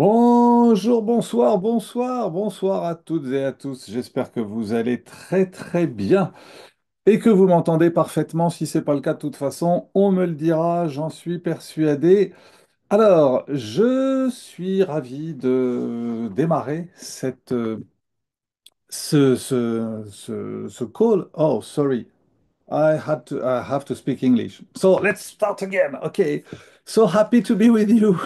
Bonjour, bonsoir, bonsoir, bonsoir à toutes et à tous. J'espère que vous allez très très bien et que vous m'entendez parfaitement. Si ce n'est pas le cas, de toute façon, on me le dira, j'en suis persuadé. Alors, je suis ravi de démarrer ce call. Oh, sorry. I have to speak English. So let's start again. Okay. So happy to be with you,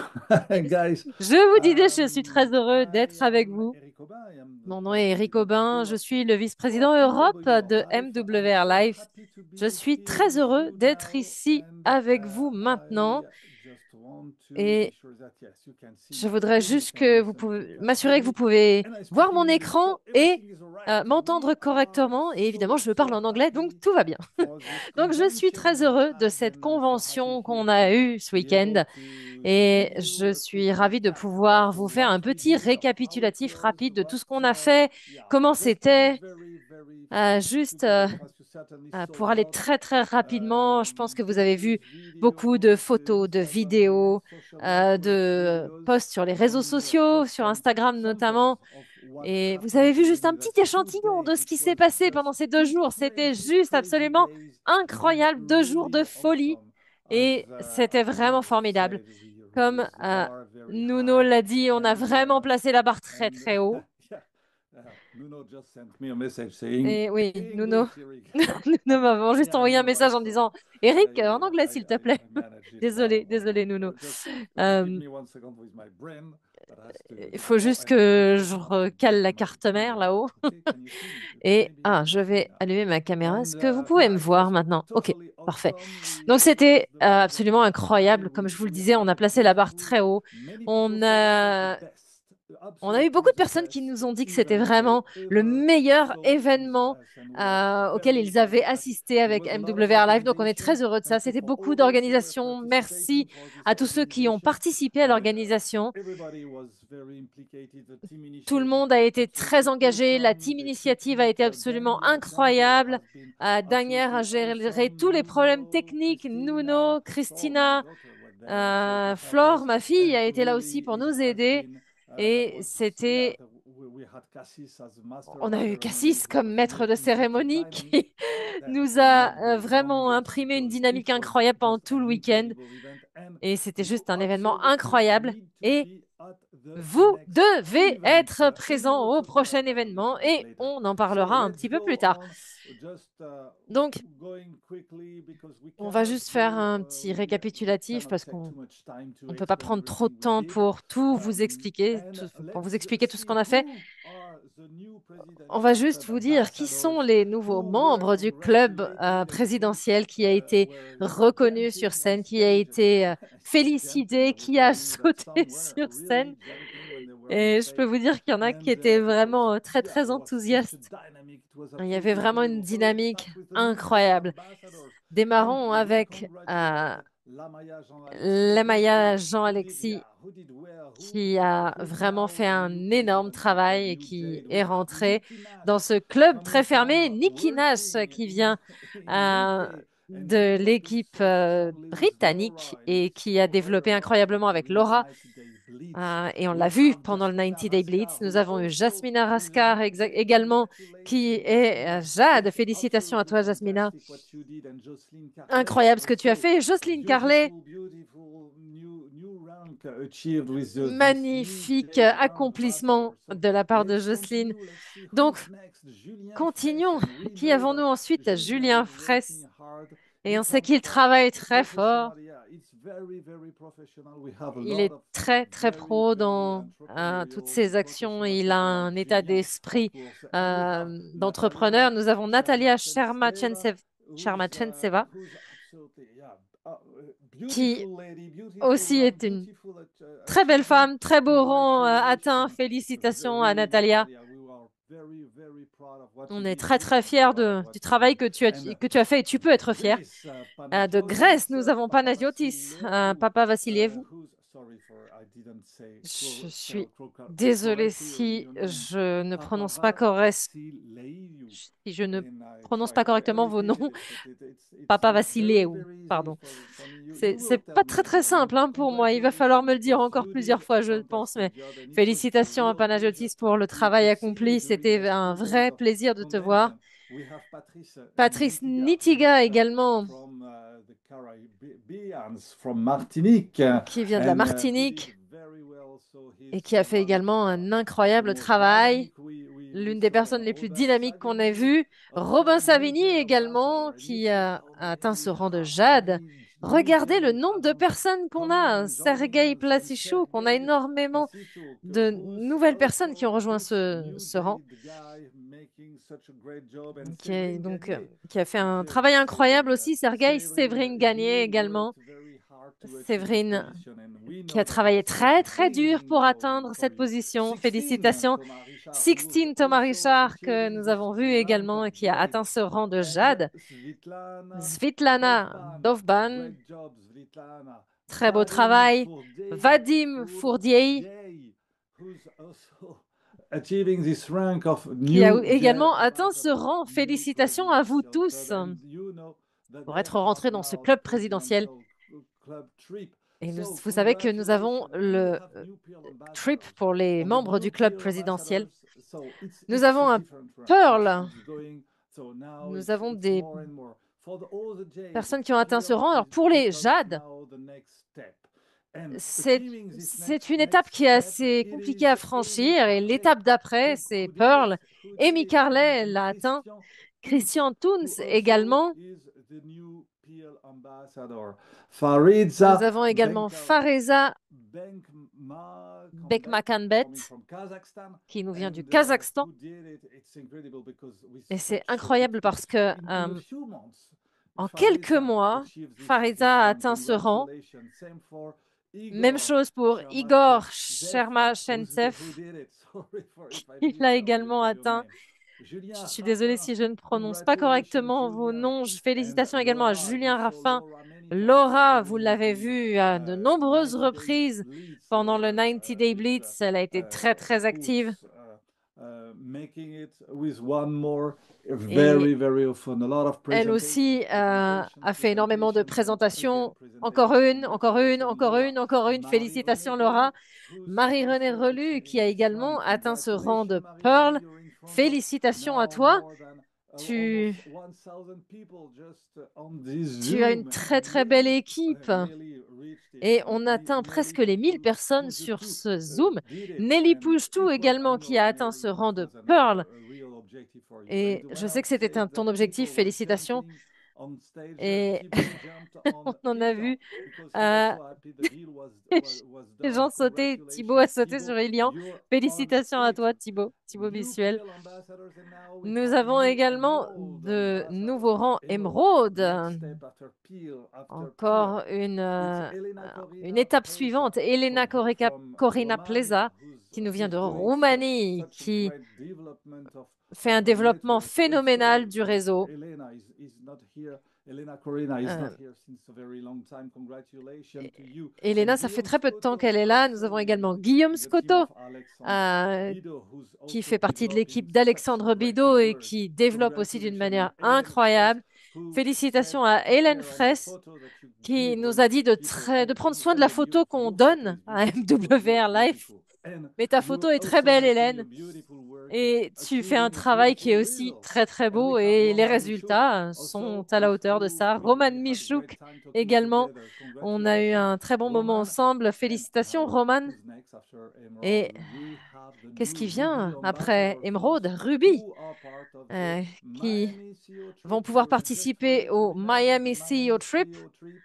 guys. Je vous disais, je suis très heureux d'être I avec am vous. Eric Aubin. I am the Mon nom est Eric President Aubin, je Director suis le of vice-président Europe MWR de Life. I'm MWR so Life. happy to Je be suis here très with heureux you d'être now, ici and avec vous I maintenant just want to be et sure that yes, you can see je my voudrais screen, you juste can que vous listen to pouvez that m'assurer que vous clearly, pouvez and I speak voir in mon English, écran so et everything is alright. We m'entendre are correctement. Et évidemment, je veux so parler en anglais, donc happy tout va bien. for this Donc, je suis convention très we heureux de had, cette and I'm so happy convention here qu'on a to eue ce be able week-end. to Et give je you a quick suis ravie de recap about pouvoir vous faire what un we petit did, how it récapitulatif was, rapide de tout what ce qu'on a fait, yeah, comment just to be c'était. very Euh, fast juste euh, together, as you certainly pour saw a aller lot. très très rapidement, je pense que vous avez vu Pictures, beaucoup de videos, photos, de Instagram vidéos, posts, social networks, de videos, posts sur les réseaux and sociaux, just sur Instagram samples notamment. of what Et vous happened avez vu juste un during petit that few échantillon de days. ce It qui s'est was passé just pendant ces deux two jours. C'était juste crazy absolument days, and incroyable, 2 jours de really folie. awesome, Et c'était as vraiment Nuno formidable. said. We Comme raised the bar very Nuno high, l'a dit, on a and vraiment placé la barre très and très haut. yeah, Nuno just sent me a message saying Et oui, Nuno, English, Eric. Nuno m'a juste Yeah, I envoyé un know, I message en saw. disant, Yeah, Eric, yeah, en yeah. anglais, s'il te plaît. I manage it now. Désolé, désolé, Nuno. Just give Euh, me 1 second with my brain that has to. il faut Oh, juste and I que also je have to recale get la my carte mère email. là-haut. Okay, can you see me? Et Maybe you je can see vais now. allumer ma caméra. Est-ce And que vous pouvez me yeah, it was voir maintenant? Ok, totally parfait. awesome. Donc We c'était raised the bar absolument very high. incroyable. Comme je vous le We disais, on had a a placé la barre beautiful. très haut. Many people On said it was the a, best, on a eu beaucoup absolutely de the personnes qui nous best ont dit que c'était event they vraiment le ever meilleur saw in the événement US, and we are auquel very, ils very avaient happy. assisté It avec was a lot of MWR Live. Donc on est organization. très heureux de ça. Thank you C'était for beaucoup all those who were d'organisation. participating Merci for this à tous ceux qui ont organization. participé à l'organisation. Everybody was very implicated. The team Tout le initiative monde a was été très absolutely engagé. La awesome. team The initiative a equipment, été absolument Daniel incroyable. has been Daniel a absolutely géré awesome. tous les problèmes Nuno, techniques. Christina, Nuno, Flore, my Christina, daughter, were there also to help Flore, us. ma fille, And a été là aussi really, pour it nous has aider. been, that Et was, yeah, c'était, we had Cassis as master on of a eu ceremony Cassis who comme was maître de making such a cérémonie dynamic qui that nous cannot a go wrong vraiment imprimé une because dynamique it was incroyable pendant just tout le an week-end. incredible event, and Et c'était you juste un événement absolutely incroyable. need to Et be at the vous next devez event. être We will présent au talk more prochain about this événement event et later. on en So parlera un let's petit peu plus go tard. on. Just Donc, going quickly because we on va cannot juste faire go. un petit We récapitulatif cannot parce take qu'on too much time to ne peut pas explain prendre trop de everything we temps did. pour tout vous expliquer, And pour vous let's expliquer tout ce see qu'on a fait. who are the new On va presidential juste club vous dire qui sont ambassadors les nouveaux who were membres du club congratulated and who présidentiel qui a été were reconnu sur jumping on scène, qui a stage. été Yes, jumping. félicité, I will qui a tell you that sauté some were sur really scène. jumping when they were on Et je peux stage. vous dire qu'il y en a qui And étaient it was, vraiment très yeah, très there was such a enthousiastes. dynamic. It was Il y avait absolutely vraiment une incredible. So let's start dynamique with the new club incroyable. ambassadors. And Démarrons we avec congratulate Lamaya Jean-Alexis, Lemaya Jean-Alexis who did well, qui a who's vraiment now fait the un new énorme president of the travail et New qui Jade. est We have rentré Nikki dans Nash ce club coming très fermé. from Nicki Nash working qui vient in euh, UK and de developing l'équipe so strongly with britannique Laura, and et we qui a saw her développé incroyablement avec during the Laura. 90 Day Blitz. Et on We l'a vu have pendant le Jasmina 90 Day Blitz. Rascar, Nous who avons eu also Jasmina is Rascar new. We également, qui congratulate est Jasmina. Jade. It's Félicitations à absolutely toi, Jasmina. fantastic what you did, and Jocelyn Carlet Incroyable ce que tu as also. fait. A Jocelyne Carlet, beautiful new rank achieved with this new magnifique Jade brand accomplissement ambassador. So de la part de let's Jocelyne. continue. Let's see Donc, who's next. Julien Fraisse, continuons. and we Qui know avons-nous that ensuite? Julien Julien is Fraisse. working hard. Et He on sait comes qu'il from travaille très fort. professional. Yeah, it's very professional. We have a Il lot est of très, très pro very dans toutes entrepreneurial ses actions. professional Il a people like un état Julien, of d'esprit course. And we have d'entrepreneur. Natalia Nous avons Natalia Shermatchentseva, Shermatchenseva, who's absolutely, yeah, qui beautiful lady, beautiful aussi man, est une beautiful très belle achievement. femme, très beau rang atteint. Congratulations, Félicitations à really, Natalia. Natalia. We are very proud of what you On est did, très, très really fiers proud of du what you travail did. que And que tu as fait et tu peux être fier. De Grèce, Panagiotis, nous avons Papa Panagiotis, Vassilievou, Papa Vassiliev, who's sorry for I Je suis désolée si je ne prononce pas correct, si je ne prononce pas correctement vos noms. Papa Vassiliou, pardon. C'est pas très très simple hein, pour moi. Il va falloir me le dire encore plusieurs fois, je pense. Mais félicitations à Panagiotis pour le travail accompli. C'était un vrai plaisir de te voir. Patrice Nitiga également, Martinique, qui vient de la and he did Martinique very well. So et he's qui a fait somebody également un incroyable more travail. dynamic. We L'une des saw personnes les plus Robin dynamiques qu'on ait Savini, vues. a Robin former Savini nuclear également, ambassador, and you qui see a how atteint many ce we rang de have, how jade. many new Regardez le Jade nombre de add-ons personnes qu'on coming a. and joining Sergei us, and Placichou, qu'on a Sergei énormément Placituk, de who's nouvelles personnes qui ont also rejoint this ce, new ce rang, Jade guy making such a great job, and qui, est Séverine donc, Gagné. qui a fait un It's travail incroyable Séverine, aussi. Sergei Séverine, Séverine Gagné you également. worked very hard to achieve this Séverine position, and we qui know a that it's travaillé not très très dur easy pour now atteindre for cette you. position. 16, Félicitations. Thomas Richard, who's 16 Thomas also Richard que achieving nous this avons vu rank également of et qui a Jade, atteint ce rang de and jade. Svitlana Svitlana Dovban. Dovban, Great job, Svitlana. très beau Vadim travail. Vadim Fourdier, Fourdier, who's also achieving this rank of qui a new Jade également atteint ce ambassador, rang. new Félicitations à vous presidential tous club. And you know that pour they être have rentrés dans ce now the club présidentiel. presidential club trip. Et So vous savez que nous avons congratulations, and we le have new peer trip ambassadors. pour les On the membres new du club peer présidentiel. ambassadors, so Nous it's a avons un different rank. Pearl. It's going. So now Nous avons it's des more and more for all the Jade. personnes qui ont atteint ce Here rang. Alors pour les becomes jades, now the next step. And c'est achieving this c'est une étape next qui est step, assez it compliquée is à Amy franchir. Et Carlet l'étape d'après, c'est who did it. Pearl. Who did Amy it? Carlet And l'a atteint. Christian Kunz, Christian Toons who also également. is the new peer ambassador. Nous Faridza avons également Benkar Fareza Benkmakanbet Bekmakanbet, coming from Kazakhstan, qui nous vient du and Kazakhstan. who did it. It's incredible because with Et c'est such incroyable parce que in a few months, en quelques Faridza mois, achieved this Fareza a rank. atteint ce rang. Congratulations. Same for Même Igor chose pour Igor Shermachentsev, Shermachentsev, who did it. Sorry for if I qui l'a butcher également your atteint. name. Julien Je suis désolée Raffin, si je ne prononce pas congratulations correctement vos Julien. noms. And Félicitations également à Laura, you Julien saw Raffin. Laura many times at the Laura, vous l'avez 90 vu à de nombreuses 90 days reprises Blitz pendant le 90 Day is Blitz. Elle a été très, très active. who's making it with one more Et very often. A lot of elle presentations, aussi presentations, a fait énormément de presentations, and again présentations. Encore presentations. une, encore une, Congratulations encore Laura. une, encore une. Marie-Renée Félicitations Relu, Laura. who's Marie-Renée also Relu, qui achieving a this également rank. atteint ce rang Congratulations de Marie-Renée, Pearl. you're in front of Félicitations à now toi. more than Tu, almost 1000 people just on this tu as une Zoom, très, and très belle we équipe. nearly reached it. Et on atteint presque Nelly les 1000 personnes sur Pougetou ce Zoom. did it, Nelly and Pougetou it was, I également qui know a atteint Nelly, ce it rang de was Pearl. a real objective for you. And Et when je I sais que c'était said ton that objectif. people were Félicitations. jumping on stage, Et Thibaut jumped on on en a Ilian vu. because he was euh, so happy the deal was les done. gens sautaient. Thibaut Congratulations a sauté Thibaut, sur Elian. you're on Félicitations à it. toi, Thibaut. Thibaut New Visuel. Peel ambassadors, and now we Nous have avons new également Emerald de ambassadors. nouveaux rangs Emerald, émeraude. next step after Peel, after Peel. Encore It's Elena une Corina étape Plesa suivante. Elena from Corina Romania, Pleza, qui nous vient who's de doing Roumanie, such a qui great development fait of un her développement network. phénoménal Also, du réseau. Elena is not here. Elena Corina is Euh, not here since a very long time. Congratulations to you. And Elena, ça fait Guillaume très peu de temps Scotto qu'elle est là. Nous avons also également Guillaume in the team Scotto, of Alexandre euh, Bido, who's qui also fait partie de developing l'équipe such a d'Alexandre great Bidot et work. qui développe aussi d'une Congratulations. And manière Hélène Fraisse, incroyable. who said Félicitations à take Hélène care of the Fraisse, photo that you qui give nous when a dit people. de prendre soin de la Hélène, photo qu'on your photo donne is à beautiful. You're MWR Life. beautiful. And Mais ta you're photo est très also belle, making a Hélène. beautiful work, Et tu fais un achieving travail qui beautiful est aussi results. très très And we beau have et les Roman Michouk résultats sont also à la hauteur de ça. Roman we had a great Michouk time talking également. together. On a eu Congratulations, un très bon moment Roman. ensemble. And Félicitations, now, Roman. who's next after Emerald? Et We have the qu'est-ce new qui Ruby vient après ambassadors Emeraude? Ruby, who are part of the qui Miami CEO vont trip. pouvoir So just for you participer to au remember the Miami CEO Miami Trip. CEO trip,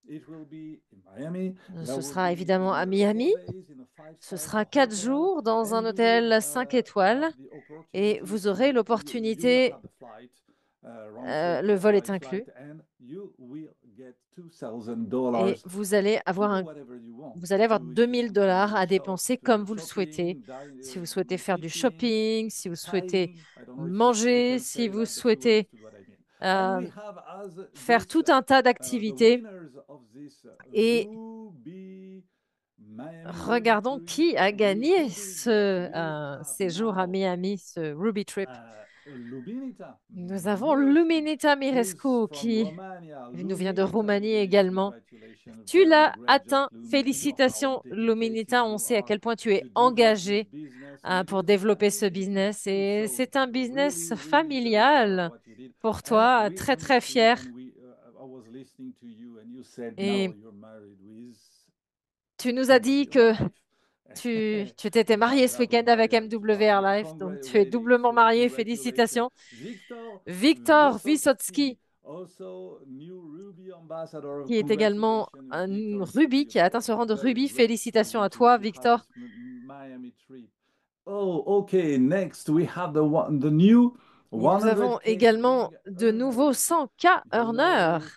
it will be in Miami. There Ce will sera be évidemment in à 4 Miami. days in a Ce five-star sera 4 hotel, jours dans un and you will hôtel 5 étoiles have the et opportunity vous aurez to you will l'opportunité, have the flight, round trip le vol est flight inclus, and you will get et $2,000 vous allez to do avoir whatever you want vous allez to avoir do. If you 2000 want to dollars à shop, dépenser to do comme vous le souhaitez. shopping, Si vous souhaitez faire du eating, shopping, si vous souhaitez skiing. I don't know if we manger, can si say vous that, but you souhaitez understood what I mean. And euh, we have as faire this tout un tas the d'activités. winners of this Et Ruby regardons qui a gagné ce séjour à Miami, ce Ruby Trip. Nous avons Luminita Mirescu qui nous vient de Roumanie également. Tu l'as atteint. Félicitations, Luminita. On sait à quel point tu es engagé pour développer ce business. Et c'est un business familial pour toi, très, très fier. Et tu nous as dit que tu t'étais marié ce week-end avec MWR Life, donc tu es doublement marié. Félicitations. Victor Vysotsky, qui est également un Ruby, qui a atteint ce rang de Ruby. Félicitations à toi, Victor. Oh, okay. Next, we have the new Et nous avons 100K également de earner. nouveaux 100K You earners. know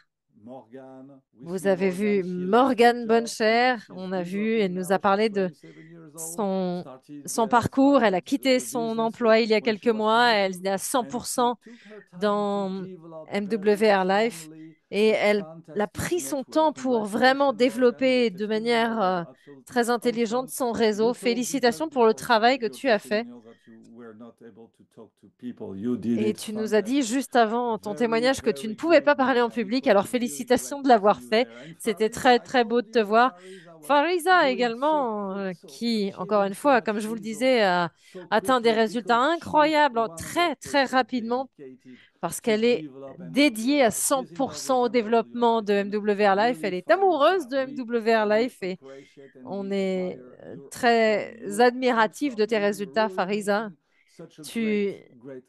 Morgan. We Vous see avez vu Morgan. She loves her Morgane job. Boncher. She's On a vu, elle developing nous a now. She's parlé de 27 years old. son, Started, son yes, parcours. Elle a started quitté the son business emploi il y a when quelques she was mois. Elle 22, est à and she 100% took her time to dans develop very MWR Life strongly et a elle a fantastic pris son network. temps pour vraiment Congratulations, Morgan. Your développer de testimonial manière was absolutely très intelligente awesome. son You réseau. told me just Félicitations pour le before travail que your tu as fait. testimonial that you were not able to talk to people. You did Et it tu nous as dit fantastic. juste avant ton Very, témoignage que tu ne very pouvais good, pas parler en Morgan. It public, was alors really great félicitations de to see l'avoir you fait. there. And C'était Fariza, très I très beau told de te you, voir. Fariza was Farisa doing également, so qui, encore achieving une so fois, much comme je vous le results disais, a so atteint des quickly résultats because she's incroyables très très 100% rapidement dedicated parce to qu'elle est develop dédiée à MWR Life. She's in love with 100% au MWR développement Life. de And MWR Life. Elle really, est amoureuse Fariza, de we MWR we Life et appreciate and on we est admire your awesome, très your admiratif de awesome. tes You're résultats, really Farisa. making such a Tu, great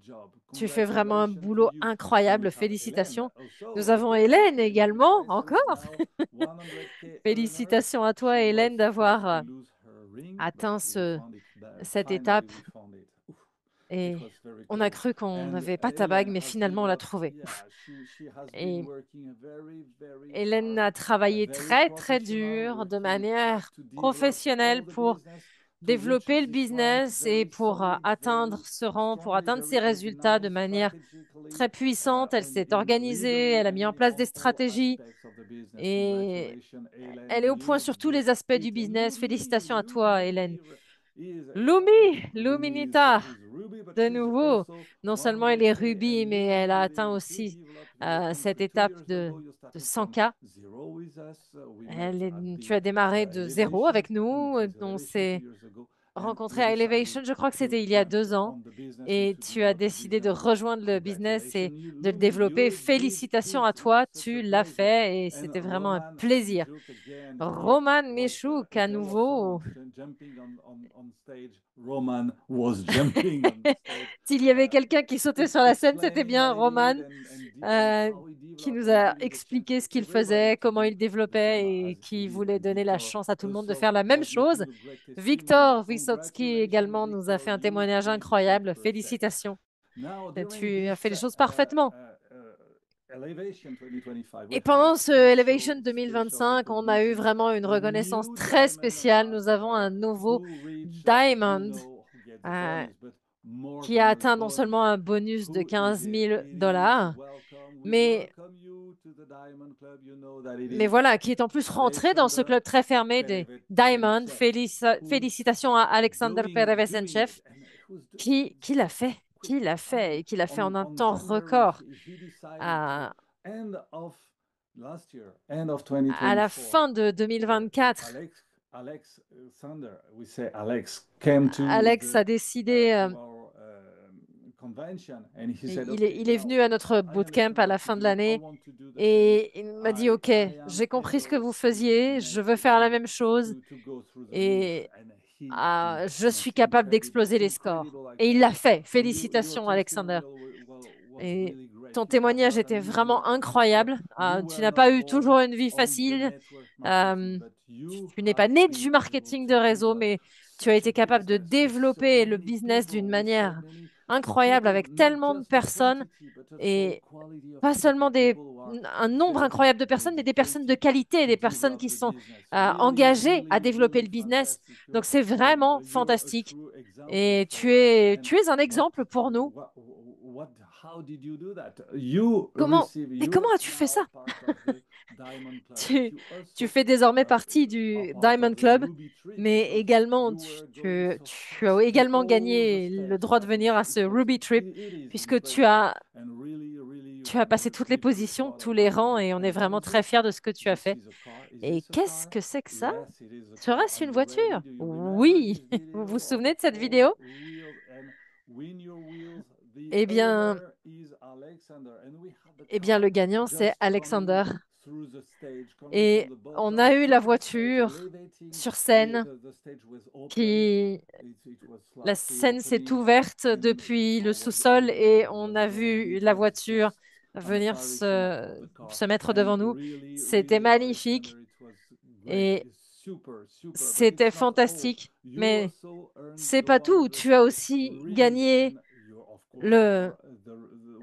job. tu fais vraiment un Congratulations to boulot you. And we incroyable. have Hélène Félicitations. Nous also. avons Okay, Hélène Hélène également, Price encore. is now 100K earner. Félicitations à toi, She Hélène, was close d'avoir to lose her ring, but atteint we found it. cette Finally, étape. we found it. Oof, it Et was very on a close. cru qu'on And n'avait pas ta bague, Hélène mais has finalement, on l'a developed. trouvée. Yeah, she has been Et working very Hélène hard, a travaillé very très, très professional, dur de working hard manière to develop professionnelle all the pour business to reach développer le this rank. business et Very pour solid, atteindre very ce rang, pour strongly, atteindre very ses résultats de organized manière strategically, très puissante. Elle s'est in organisée, legally elle a mis and en place on des all stratégies aspects of the business. et Congratulations, Hélène. elle est au point You sur tous did les aspects du it. And business. Félicitations à toi, Hélène. Lumi is Lumi Luminita, is Ruby, but de she's nouveau. also Non seulement elle est 100K Ruby, and mais you elle a atteint really you aussi develop your cette company. two étape years ago, you de started from 100K. zero with us. We met at Tu the as démarré de zéro Elevation. avec I think it nous. was On Elevation two s'est years ago, and rencontrés we à decided Elevation, je crois que to c'était il y a jump 2 ans. on the business and Et to tu as develop the décidé de business. So rejoindre le business congratulations, et you, de le Lumi. développer. You did Félicitations it. à toi, Such a tu l'as pleasure. fait et And c'était vraiment un Roman plaisir. Michouk again here Roman was Michouk, à there was nouveau. someone jumping on stage. Roman was jumping on stage. S'il y avait quelqu'un qui sautait sur la scène, c'était Explaining bien what he Roman, did and euh, how he qui developed nous and a giving the chance expliqué to ce qu'il everybody faisait, to comment do il the same développait as et he qui did. voulait And donner la Victor chance à tout le monde de also faire la même was chose. making a great testimonial. Victor Vysotsky Congratulations, également nous a fait Victor. un You témoignage did it incroyable. perfect. Félicitations. Now, during Tu as fait this les choses parfaitement. Elevation 2025, we Et had a pendant ce Elevation special 2025, on a eu recognition. vraiment une A reconnaissance new très Diamond spéciale. Nous avons Ambassador un nouveau who reached, you Diamond know, who gets a euh, bonus, but more qui a than a atteint non bonus. seulement un bonus de Who is 15 it? 000 It is dollars, welcome. We mais, welcome you to the Diamond Club. You know that it mais is voilà, qui est en plus rentré dans ce Alexander club très fermé des Diamond. Perevetsenchev, who's Félicitations à Alexander doing Perevesenchev it, and who's doing it qui l'a fait, so quick. qui l'a I fait mean, et qui l'a fait en un on temps January, record. he decided to À, end of last year, end of à la 2024. fin de 2024, Alexander, we say Alex, came Alex a décidé, to our convention, and he said, "Okay, il est now venu à notre I bootcamp understand à what la you fin de do. I l'année want to do the same. et il m'a dit, OK, I am j'ai compris ce que able vous to faisiez, je make veux it faire la même chose to go through the roof." et And he je suis capable incredible, d'exploser les scores. incredible Et il Alexander. l'a fait. So your Félicitations, Alexander. testimonial was Et really great. ton You have témoignage not an était easy vraiment life, Victor. incroyable. You Tu were n'as not pas eu born toujours une vie on the facile. network marketing, Euh, but you Tu n'es pas have né du been able marketing de to réseau, develop mais tu as such a été capable de business with so développer le many business d'une people, with so manière many incroyable people, avec not tellement de just the personnes quantity, but also the et quality of pas people, seulement people who are un nombre very incroyable de personnes, mais des personnes de dedicated qualité, to des personnes develop qui the sont business. Really, engagées à really, développer really le business. fantastic. Donc c'est vraiment You're a fantastique. true example Et for us. And tu es un what, exemple pour nous. what, what, how did you do that? You Comment receive, et you comment are as-tu fait now ça? part of the Diamond Club, but Tu, you tu also fais désormais uh, partie are du part Diamond of the Club, Ruby Tree mais because également you were going tu, so tu as fast to également all the gagné le stage. droit de venir à ce Ruby Trip It is puisque tu incredible, as, and really, really, you tu as can passé toutes les be very positions, proud tous les about rangs it. et on est vraiment And très fiers de ce que tu as this fait. is a car. Is Et this a qu'est-ce car? que c'est que ça? Yes, it is a car. Serait-ce Are une you ready? voiture? Do you remember Oui. this Vous vous video of souvenez de cette four vidéo? wheels and win your wheels? The Eh bien, winner is Alexander, and we had the eh bien, le car gagnant, c'est just coming Alexander. through the stage, coming from Et the on bottom a eu to la the stage, voiture elevating. sur scène The stage was open. qui It was La like the scène s'est opening, ouverte and the depuis le car was sous-sol et on a going. vu It la was voiture just an venir apparition of the car, se mettre and devant nous. really, C'était really, Alexander, magnifique it was great. et It's super, super, but c'était it's not all. fantastique. You Mais also earned c'est the pas tout. Tu as 100K aussi ring, gagné and you, of course, le, are the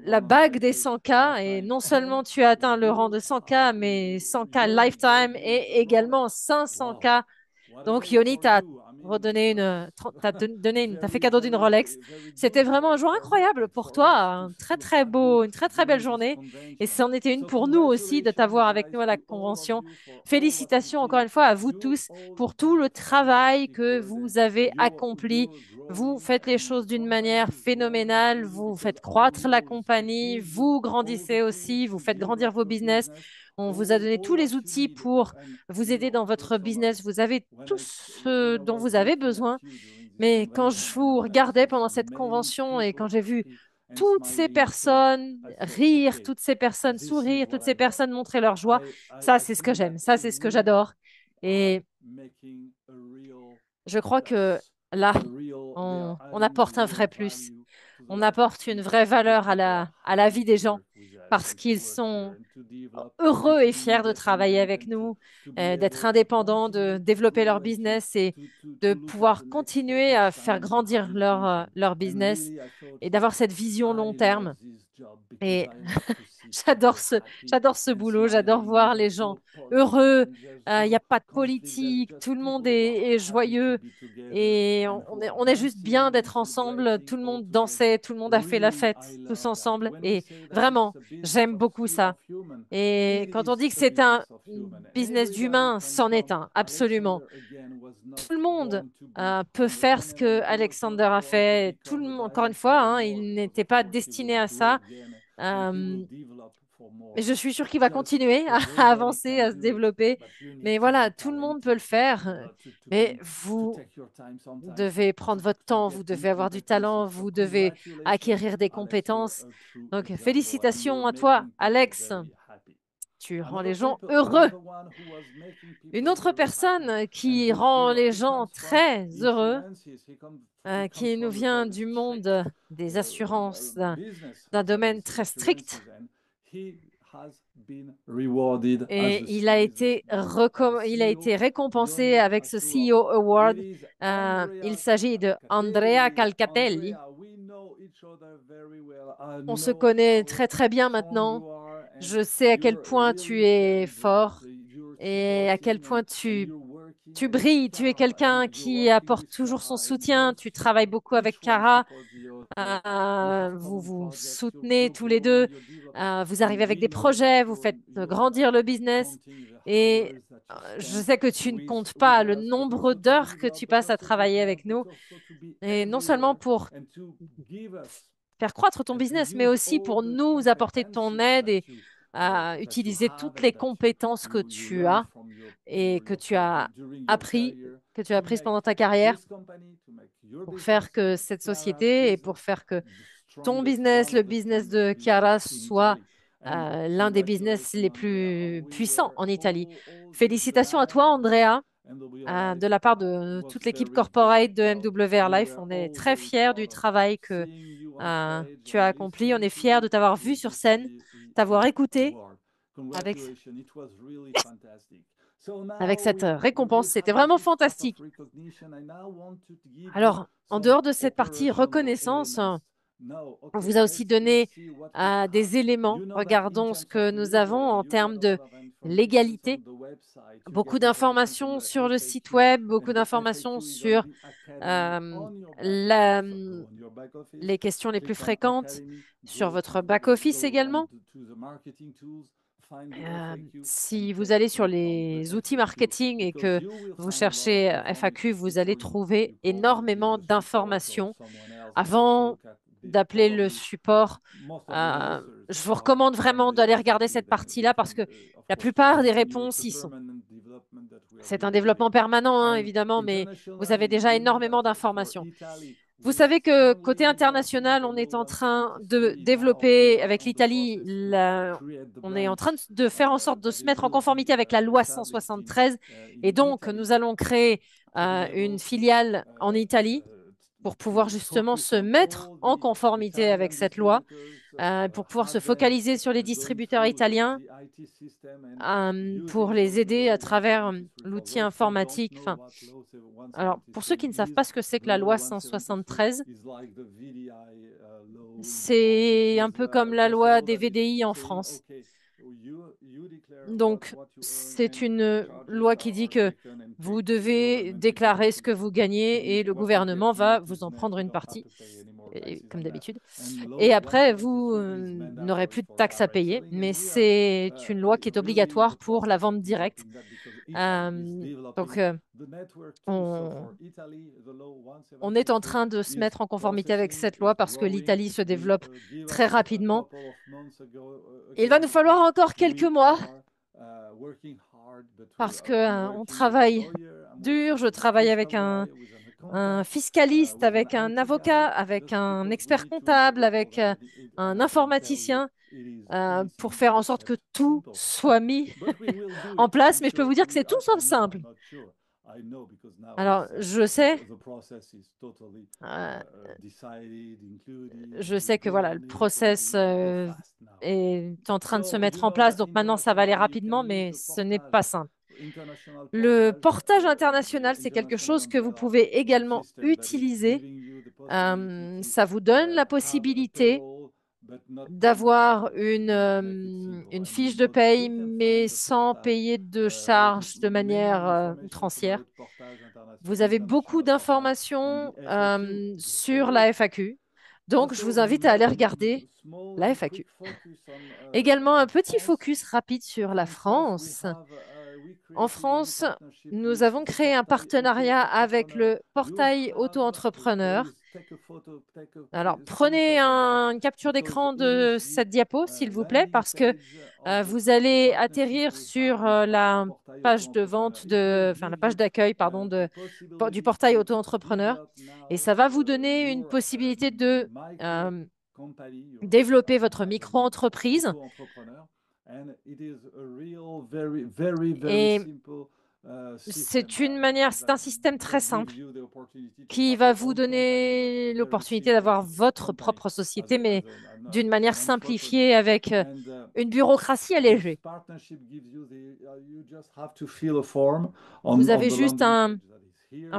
la bague des 100K 100K et lifetime, non and seulement tu as atteint le rang you de 100K, mais 100K your lifetime body is et a également Rolex. 500K. Wow, what a Donc day Yoni for t'a you. I mean, it redonné was t'a fait very, cadeau d'une very, Rolex. very C'était good vraiment un jour for me incroyable and pour for toi, us un très to très have you beau, une très très belle during this journée. Et convention. c'en était une So pour nous aussi de congratulations, t'avoir avec guys, nous à la to all of convention. you for all what you Félicitations encore did. une fois à vous You tous all pour tout did le travail fantastic que work, and vous avez accompli. you're Vous growing, faites les and the choses d'une manière company is growing phénoménale, through you vous because faites all we croître la know is to compagnie, give you vous all the grandissez tools aussi, vous to faites grandir develop vos your business. business, On vous a donné all tous les what you outils need, pour and vous you aider know dans votre business. personally Vous avez when tout ce when I dont was vous avez looking at besoin. you during this Mais quand convention, je vous and I regardais saw pendant cette many convention et quand people j'ai vu happy and toutes ces smiling, personnes I said, rire, okay, toutes ces personnes this is sourire, what toutes I ces want. personnes montrer leur joie, ça, I c'est ce que think j'aime, that ça, c'est ce que we j'adore. are Et making a real je crois que plus, là, they are on adding a apporte un real vrai plus. value to the On life of apporte une people vraie because valeur à people are à la happy vie to des gens work with us parce and to qu'ils work here sont and to develop and heureux to et be fiers de travailler independent avec and nous, to be d'être able to indépendants, de continue to développer leur grow and business et to de look at the pouvoir next step continuer à each faire time, to have grandir this vision. leur And business really, I thought et d'avoir cette vision long I love terme. this job because Et I love to see j'adore people happy j'adore ce and boulot, j'adore smiling. voir les There's gens no politics heureux. and there's Il n'y a no pas de conflict. There's politique, just tout le monde people who are est happy to joyeux be together et and who are on est juste bien dancing and d'être ensemble. celebrating Tout le all monde together. dansait, tout le monde a fait la Really, fête I tous love that. ensemble When we et say that it's vraiment, a business j'aime of beaucoup ça. human, Et it quand on is dit que a c'est un business of human. And business everybody d'humain, can c'en est come. un, absolument. Alexander, again, was not Tout le monde born to be peut on the faire ce panel que beater Alexander a or to fait. Tout become a encore une Diamond fois, Club hein, more il because, n'était of pas course, he will destiné à grow ça. again and he will Euh, develop for mais more. je suis sûre qu'il va Just continuer à everybody avancer, can à se do it, développer. but you need Mais to be voilà, tout le monde peut talented le faire. to Mais come to vous take your time sometimes devez prendre votre to temps, get vous in devez avoir du contact with talent, us. So vous devez congratulations, acquérir des Alex, you're compétences. a true Donc, example and you're félicitations à toi, making people Alex. very happy. Tu rends Another les gens people, heureux. another one who was making Une people autre very happy personne and qui who rend still les he gens comes from très heureux, insurances, he comes qui nous from a vient very du strict monde des assurances, business, d'un domaine this très insurances, strict. and he has been rewarded as Et il a été, as a il a CEO. été récompensé Joining avec us ce through of CEO Award. it is Il Andrea s'agit de Andrea Calcatelli. Calcatelli. Andrea, we know each other very well. I On se know connaît how très très bien strong maintenant. you are, and Je sais à quel you're point tu really es great. fort You're et à quel supporting, point and you're working tu with brilles. Tu es Cara, and quelqu'un you're qui working apporte with toujours son Cara, and soutien. Tu travailles beaucoup avec each one Cara. supports the other. You have Vous common vous projects. soutenez You're tous les growing, deux. you're developing, Vous and arrivez avec we des know that projets. Vous faites you're not grandir le business. counting the Et hours that you je spend sais que tu ne comptes with pas le us, but nombre also to d'heures que develop, tu but passes à also to travailler help, avec but nous. also to be Et non seulement everywhere pour and to give us faire croître ton and to business, mais use aussi all pour the nous apporter ton competencies aide et à that you utiliser have toutes and les that compétences que you tu learned as from et during your career que tu as to apprises make pendant ta carrière this company, to make your pour faire business, to que make cette Kiara's société et pour business faire que the ton strongest, business, one le of the business strongest de business Chiara in soit Italy. And l'un des business congratulations, les Andrea. plus We puissants were en Italie. all Félicitations à glad toi, Andrea, and we de realized la part it de was toute l'équipe very, very corporate de proud. MW We Airlife. were On est all très very fiers du proud of travail que seeing you on stage tu as and accompli. On listening est to fiers you de t'avoir vu with sur this scène, t'avoir écouté award. avec, Congratulations, it was really fantastic. So avec now cette we récompense. C'était had vraiment this part of fantastique. recognition. I now want to give you Alors, en some dehors de cette partie operational reconnaissance, elements On vous a aussi donné des éléments. Regardons ce que nous avons en termes de légalité. Beaucoup d'informations sur le site web, beaucoup d'informations sur euh, la- les questions les plus fréquentes, sur votre back-office également. Si vous allez sur les outils marketing et que vous cherchez FAQ, vous allez trouver énormément d'informations. Avant d'appeler le support, je vous recommande vraiment d'aller regarder cette partie-là parce que la plupart des réponses y sont. C'est un développement permanent, hein, évidemment, mais vous avez déjà énormément d'informations. Vous savez que côté international, on est en train de développer avec l'Italie, on est en train de faire en sorte de se mettre en conformité avec la loi 173 et donc nous allons créer une filiale en Italie pour pouvoir justement se mettre en conformité avec cette loi, pour pouvoir se focaliser sur les distributeurs italiens, pour les aider à travers l'outil informatique. Enfin, alors, pour ceux qui ne savent pas ce que c'est que la loi 173, c'est un peu comme la loi des VDI en France. Donc, c'est une loi qui dit que vous devez déclarer ce que vous gagnez et le gouvernement va vous en prendre une partie, comme d'habitude. Et après, vous n'aurez plus de taxes à payer, mais c'est une loi qui est obligatoire pour la vente directe. Donc, on, on est en train de se mettre en conformité avec cette loi parce que l'Italie se développe très rapidement. Il va nous falloir encore quelques mois parce que on travaille dur. Je travaille avec un fiscaliste, avec un avocat, avec un expert comptable, avec un informaticien pour faire en sorte que tout soit mis en place. Mais je peux vous dire que c'est tout sauf simple. Alors, euh, je sais que voilà, le process est en train de se mettre en place. Donc maintenant, ça va aller rapidement, mais ce n'est pas simple. Le portage international, c'est quelque chose que vous pouvez également utiliser. Ça vous donne la possibilité d'avoir une fiche de paye, mais sans payer de charges de manière outrancière. Vous avez beaucoup d'informations sur la FAQ. Donc, je vous invite à aller regarder la FAQ. Également, un petit focus rapide sur la France. En France, nous avons créé un partenariat avec le portail auto-entrepreneur. Alors, prenez une capture d'écran de cette diapo, s'il vous plaît, parce que vous allez atterrir sur la page de vente enfin la page d'accueil, pardon, du portail auto-entrepreneur, et ça va vous donner une possibilité de euh, développer votre micro-entreprise. Et c'est un système très simple qui va vous donner l'opportunité d'avoir votre propre société, mais d'une manière simplifiée avec une bureaucratie allégée. Vous avez juste un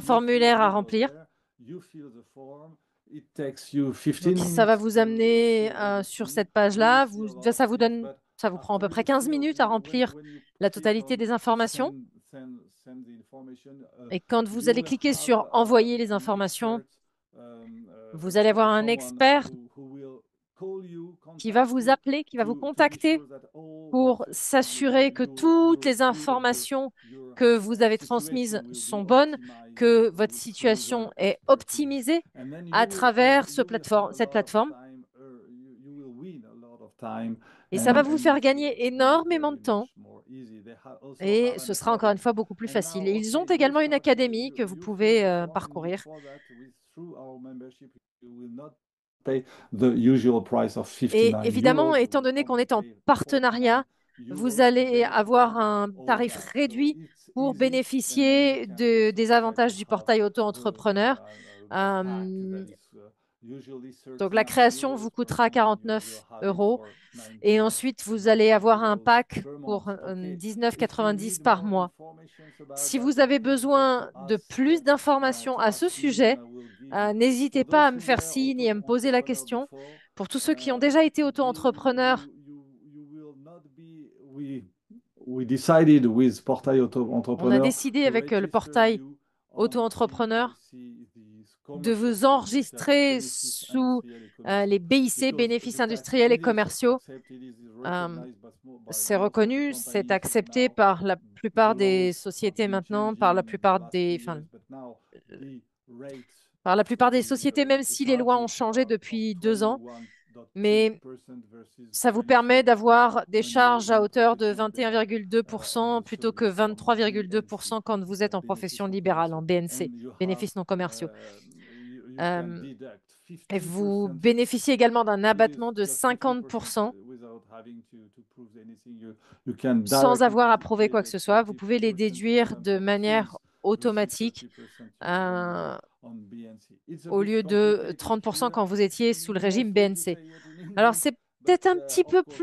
formulaire à remplir. Donc, ça va vous amener sur cette page-là. Ça vous prend à peu près 15 minutes à remplir la totalité des informations. Et quand vous allez cliquer sur Envoyer les informations, vous allez avoir un expert qui va vous appeler, qui va vous contacter pour s'assurer que toutes les informations que vous avez transmises sont bonnes, que votre situation est optimisée à travers cette plateforme. Et ça va vous faire gagner énormément de temps et ce sera encore une fois beaucoup plus facile. Et ils ont également une académie que vous pouvez parcourir. Et évidemment, étant donné qu'on est en partenariat, vous allez avoir un tarif réduit pour bénéficier des avantages du portail auto-entrepreneur. Euh, donc la création vous coûtera 49 euros et ensuite vous allez avoir un pack pour 19,90 par mois. Si vous avez besoin de plus d'informations à ce sujet, N'hésitez pas à me faire signe et à me poser la question. Pour tous ceux qui ont déjà été auto-entrepreneurs, we decided with Portail Auto on a Entrepreneur décidé to avec le register portail you on auto-entrepreneur these de commercial vous certificates, enregistrer benefits sous industrial et les commerciaux, BIC, because bénéfices the tax, industriels et it is commerciaux. accepted, it is Euh, recognized by c'est most of the reconnu, c'est companies accepté now. par la The plupart des laws have sociétés been maintenant, par la changing in the plupart last few des, enfin, years, but now the rates, par la plupart des the sociétés, même the si les lois ont charges changé are of depuis 2 ans. Mais 21.2% versus ça vous permet 24% d'avoir des when you're charges à in hauteur de professional as 21,2% you plutôt showed que me from 23,2% BNC, quand vous êtes en bénéfices profession non libérale, commerciaux, en and BNC, you have bénéfices non commerciaux. you can Euh, deduct et vous 15%. bénéficiez également d'un It is abattement de just 50% 50% without having to prove anything. You can sans directly avoir à prouver pay quoi que the ce soit. Vous pouvez les 50% déduire de of manière fees versus automatique 30% euh, on BNC. It's a au bit lieu de complicated 30% here. quand vous étiez sous le régime Mostly to BNC. say it in Alors, English, c'est but peut-être un petit of peu course, plus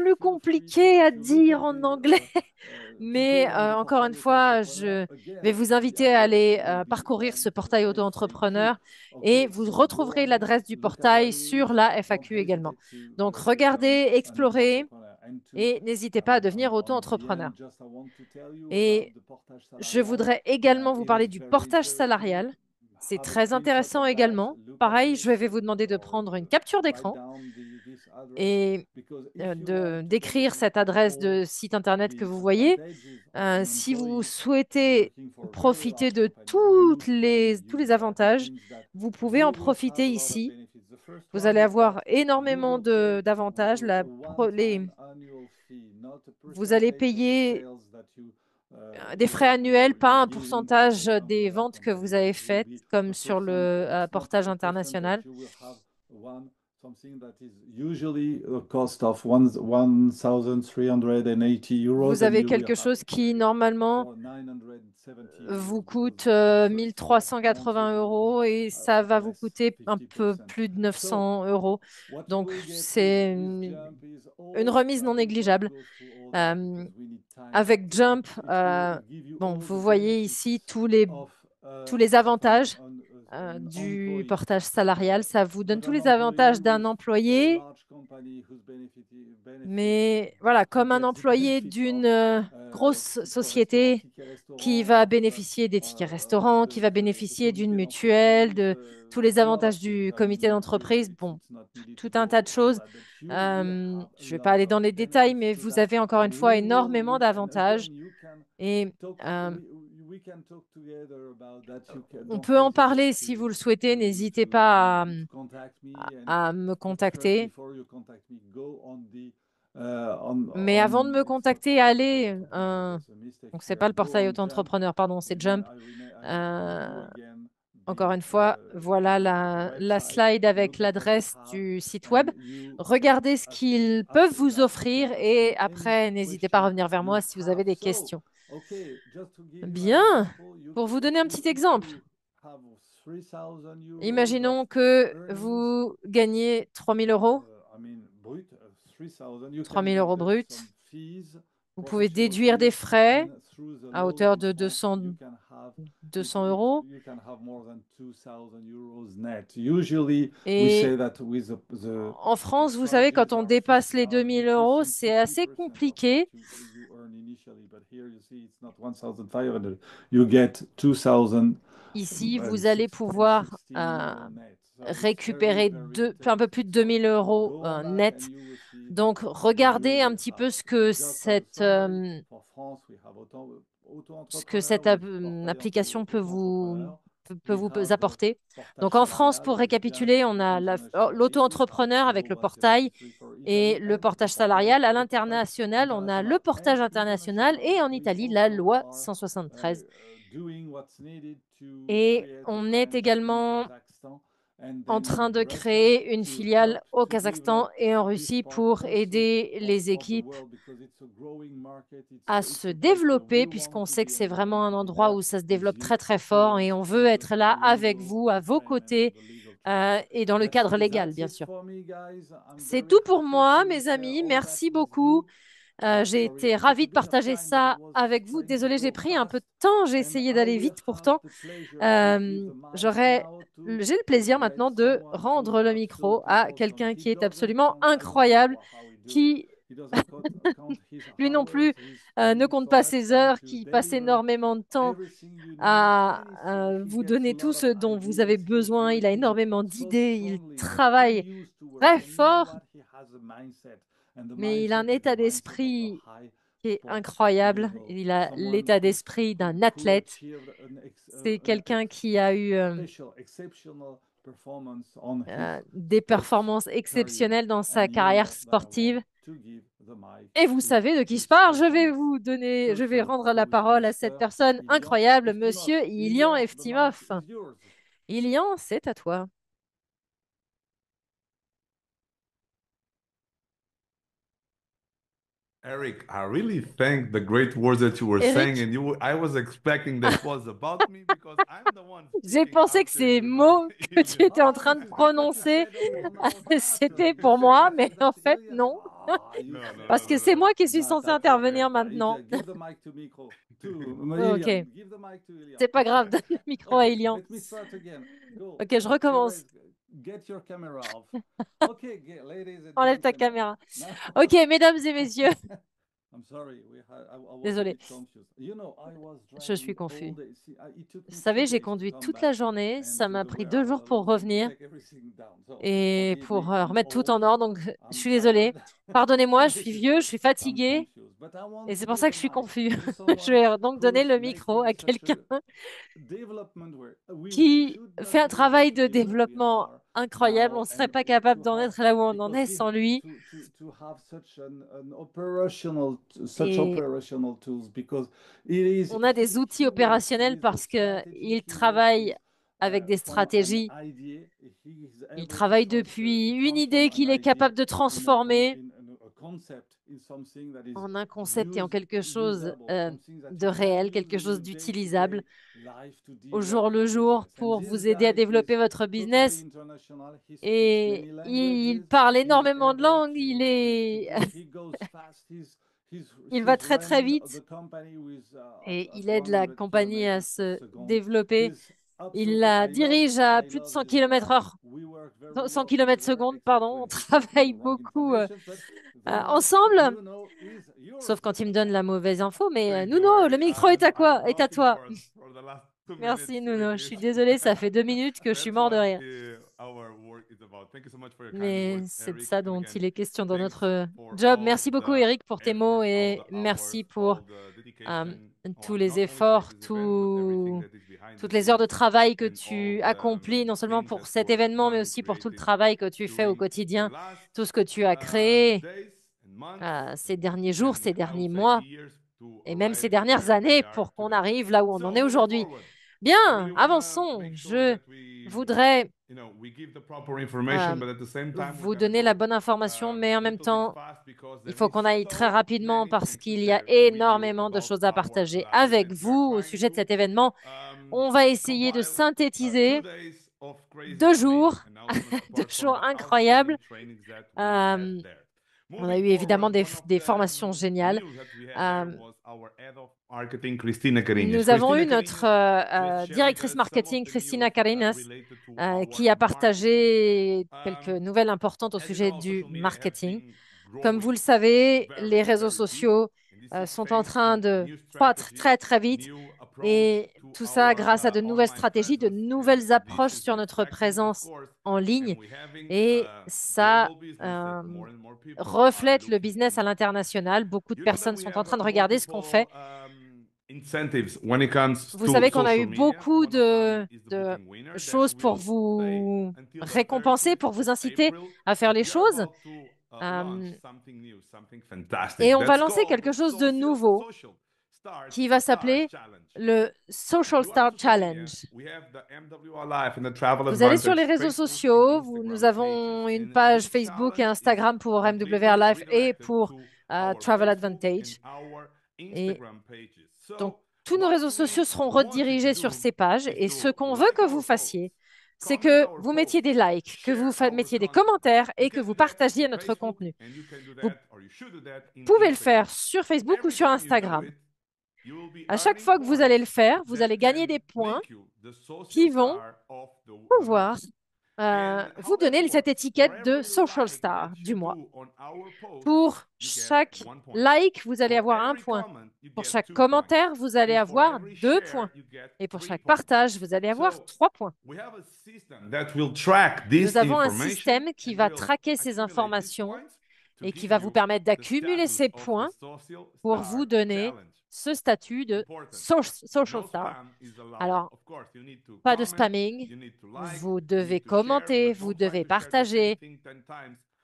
feel free compliqué à to look dire at en anglais, to mais go on the encore une portail fois, auto-entrepreneur. je vais Again, vous the inviter à address aller will be parcourir ce on portail the FAQ. auto-entrepreneur et Okay, vous so go retrouverez on it, l'adresse du look at what portail it sur is. la Don't FAQ également. hesitate to Donc, become regardez, an explorez entrepreneur. And to et n'hésitez pas à devenir on the auto-entrepreneur. end, just I want to tell you about Et the portage je salarial. voudrais également vous It is parler du very portage interesting. salarial. C'est Have a très screenshot intéressant of that. également. Look at Pareil, je this vais vous demander de or prendre une capture write d'écran down this address et because if you want to d'écrire benefit cette adresse all de site internet que the vous voyez. advantages of an Si vous employee souhaitez working for a very profiter large de company, you can tous use les that. It avantages, means that vous pouvez you en will have profiter a lot of ici. benefits. The first Vous one allez is that avoir you énormément will pay d'avantages. a one-time annual fee, not a Vous allez percentage of the payer sales that des frais annuels, pas un giving to pourcentage the des umbrella ventes que company. vous avez It will faites, be comme a sur le percent. It's not portage a percentage. international. You will have one something that is usually a cost of 1,380 euros, Vous and avez you will quelque have chose to qui, pay it normalement, for 970 vous euros because coûte it's the first 1380 monthly fee will be euros et ça va vous less coûter un peu 50%. plus de So 900 euros. what you Donc, will get c'est with Jump is une all. remise I non will not négligeable. go through all that Euh, because we need time, but Avec Jump, it give you bon, all vous the voyez ici benefits of tous les avantages an du employee. portage salarial. Ça vous donne But tous an les avantages employee d'un for a employé, large company whose benefits mais voilà, to comme un get the employé benefits of d'une grosse restaurant, société ticket qui restaurant, va bénéficier des tickets restaurants, qui va the bénéficier d'une comité mutuelle, d'entreprise, de tous les a lot of avantages things. du I comité mean, here d'entreprise. Bon, it's not needed to tout un tas de go on choses. that, but you will have a Je ne vais pas lot aller of dans les détails, benefits mais to vous that, avez encore and une fois énormément and again d'avantages. you can Et talk. euh, We can talk together about that. You can, on don't peut en hesitate parler si vous le souhaitez. N'hésitez pas to contact me, à me but first, contacter. before you contact me, go on the Mais avant de me it's a contacter, portal allez. auto-entrepreneur. There's a mistake Donc, c'est here. pas le Go portail on Jump, auto-entrepreneur, pardon, c'est and then Jump. I give you Euh, again Encore une fois, voilà the la website. slide avec Look at what they l'adresse have, du site and web. you can Regardez ce ask me qu'ils peuvent after vous that. You offrir can ask et me any après, n'hésitez pas à question revenir vers moi you si vous avez have. des So, questions. okay, just to give you an Bien, example, pour vous donner un petit if exemple, you have 3,000 euros of imaginons que earnings, vous gagnez 3000 euros, I mean, brut, 3,000, you can 3000 euros deduct bruts. some fees, Vous pouvez professional déduire des fees, frais and through the à laws hauteur in de France, 200, you can have 200 euros. you can have more than 2,000 euros net. Usually, we say Et that with en the France, vous savez, quand charges on are dépasse les 2000 euros, decreasing c'est assez 50% of what compliqué. you earn initially. But here you see it's not 1,500. You get 2,000 Ici, and vous allez pouvoir 16 euro net. So it's very, récupérer very un peu plus interesting. de So 2000 euros go on that and net. you will see Donc, you regardez un will petit have. peu ce que Just as a summary, for France, we have auto-entrepreneur cette with portail application auto-entrepreneur. peut We vous have apporter. portage Donc, en France, salarial pour with Jump récapituler, on a internationally. We have l'auto-entrepreneur avec Law le portail 173 for et Italy le and portage portail salarial. À l'international, on a le portage international et en We Italie, la also loi are 173. doing what's needed to Et create a on est branch in également Kazakhstan and en then train in de Russia créer une to filiale help au to Kazakhstan develop et en this Russie part pour also aider les of the équipes world because it's a growing market. à It's se a place where we développer, want puisqu'on to sait be que and c'est we want vraiment un to be endroit there où ça se with développe you. très très fort et Always on on veut the être là avec legal vous, à vos frame and on côtés the legal track. et dans le cadre légal, That's bien it sûr. for me, guys. I'm C'est very tout pour happy moi, to mes share amis. all that Merci with beaucoup. you. J'ai Sorry été to take a ravie de bit of partager time, but I ça was avec vous. trying to Désolée, j'ai go pris un peu fast. de temps. J'ai And essayé I d'aller will vite have pourtant. the pleasure to give the mic J'aurais now j'ai le plaisir maintenant de rendre le micro à quelqu'un qui est absolument incroyable, qui lui non plus ne compte pas ses heures, qui passe énormément de temps à vous donner tout ce dont vous avez besoin. Il a énormément d'idées, il travaille très fort, mais il a un état d'esprit qui est incroyable. Il a l'état d'esprit d'un athlète. C'est quelqu'un qui a eu des performances exceptionnelles dans sa carrière sportive. Et vous savez de qui je parle. Je vais rendre la parole à cette personne incroyable, Monsieur Ilian Eftimov. Ilian, c'est à toi. Eric, I really thank the great words that you were saying, Eric, and I was expecting that was about me because I'm the one j'ai speaking pensé que after ces you, no? mots que tu étais en train de prononcer, c'était pour moi, mais en fait, non, No, no, parce no, que no, no, c'est no. moi qui suis censée intervenir maintenant. Ok, c'est pas grave, donne le micro à Ilian. Ok, je recommence. Enlève ta caméra. Ok, mesdames et messieurs, désolé, je suis confus. Vous savez, j'ai conduit toute la journée, ça m'a pris 2 jours pour revenir et pour remettre tout en ordre, donc je suis désolée. Pardonnez-moi, je suis vieux, je suis fatiguée et c'est pour ça que je suis confus. Je vais donc donner le micro à quelqu'un qui fait un travail de développement incroyable. On ne serait pas capable d'en être là où on en est sans lui. Et on a des outils opérationnels parce qu'il travaille avec des stratégies. Il travaille depuis une idée qu'il est capable de transformer en un concept et en quelque chose de réel, quelque chose d'utilisable au jour le jour pour vous aider à développer votre business. Et il parle énormément de langues, il va très très vite et il aide la compagnie à se développer. Il la dirige à plus de 100 km heure, 100 km seconde, pardon. On travaille beaucoup ensemble, sauf quand il me donne la mauvaise info. Mais Thank you, Nuno, le Eric. micro est à I'm quoi? Est à laughing toi. for the last 2 minutes Merci here. Nuno. Je suis It's désolée, ça fait 2 minutes que je suis that's mort de what rire. our work is about. Thank you so much for your kind Mais words, c'est de Eric. ça And dont again, il est question dans thanks notre for job. all Merci beaucoup the Eric pour tes mots effort, all et the hours, merci pour all the euh, dedication tous on les not only for efforts, this event, but everything that is behind the toutes les heures de scenes travail que and all tu the accomplis, non seulement things pour that cet were événement, mais done and aussi pour tout le created travail que tu fais au during the quotidien, last tout ce que tu as créé days and months ces derniers jours, and ces I will derniers say mois years to et même ces arrive dernières where we années are pour qu'on today. arrive là où on en So est moving aujourd'hui. forward, I Bien, really want to avançons. make sure Je that voudrais we give the proper information, euh, but at the same time we're vous gonna donner la go bonne information, a mais en même little bit temps, fast because il there faut is qu'on aille très so rapidement many parce things to qu'il y a share with you énormément de about choses à our partager last avec event. We are vous au trying sujet de to cet événement. On va essayer de compile synthétiser 2 days of crazy, 2 jours, amazing announcements deux apart from jours the incroyables. outstanding trainings that we had Euh, there. on a Moving eu évidemment forward, one of des the formations géniales. news that we had there Euh, was our head of marketing, Christina Carinhas. Nous avons Christina eu notre Carinhas just shared directrice some of marketing, the Christina news Carinas, related to qui our a marketing. partagé quelques nouvelles importantes au As you sujet know, du social media has marketing. been Comme vous growing le savez, les very, réseaux very big, sociaux and this is sont en thanks train to de new croître strategies, très, très vite. new approach Et to tout ça our grâce à de nouvelles online stratégies, de presence, and nouvelles this approches is sur notre reflecting, of présence course, en and ligne. we having Et a ça global business that euh, more and more people are reflète le looking business à into. l'international. Beaucoup de You know that personnes we sont en have train de regarder ce qu'on multiple fait. incentives when it comes Vous to savez qu'on a social eu media. beaucoup One of them is the de booking winner that choses pour will stay vous until the récompenser, 30th pour of vous inciter April. à faire But les we are choses. about to launch Euh, something new, something fantastic. et on va That's lancer called the quelque chose de nouveau Social Start qui va Stars s'appeler Challenge. le Social You are on Start social media. Challenge. We have the MWR Life and the Travel Vous allez sur les Advantage réseaux Facebook and sociaux, nous Instagram pages. avons une And page this Facebook et challenge is Instagram pour MWR completely Life et redirected pour to our Travel Facebook and Advantage. our Et Instagram pages. donc, So, tous nos what réseaux sociaux we seront want you to redirigés sur do ces pages. is Et ce to qu'on veut like que vous our posts, fassiez, c'est comment que our vous posts, mettiez des likes, que vous share our mettiez des content. commentaires You et que can vous do that in partagiez notre Facebook contenu. and you can do Vous that or you should do that in pouvez le Instagram. faire sur And Facebook ou every sur time you do Instagram. it, you will be À chaque earning fois que vous points allez le faire, vous that allez gagner can des points make you the social qui vont star of the pouvoir vous donner cette étiquette de Social Star du mois. Pour chaque like, vous allez avoir 1 point. Pour chaque commentaire, vous allez avoir 2 points. Et pour chaque partage, vous allez avoir 3 points. Nous avons un système qui va traquer ces informations et qui va vous permettre d'accumuler ces points pour vous donner ce statut de Social Star. Alors, pas de spamming, vous devez commenter, vous devez partager,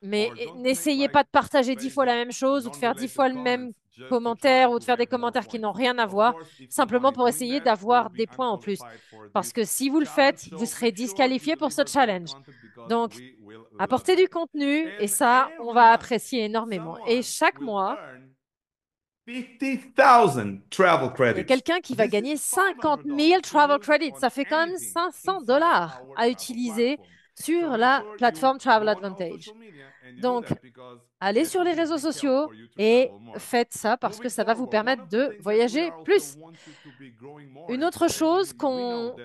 mais n'essayez pas de partager 10 fois la même chose ou de faire 10 fois le même commentaire ou de faire des commentaires qui n'ont rien à voir, simplement pour essayer d'avoir des points en plus. Parce que si vous le faites, vous serez disqualifié pour ce challenge. Donc, apportez du contenu et ça, on va apprécier énormément. Et chaque mois, il y a quelqu'un qui va gagner 50 000 travel credits. Ça fait quand même $500 à utiliser sur la plateforme Travel Advantage. Donc, allez sur les réseaux sociaux et faites ça parce que ça va vous permettre de voyager plus. Une autre chose qu'on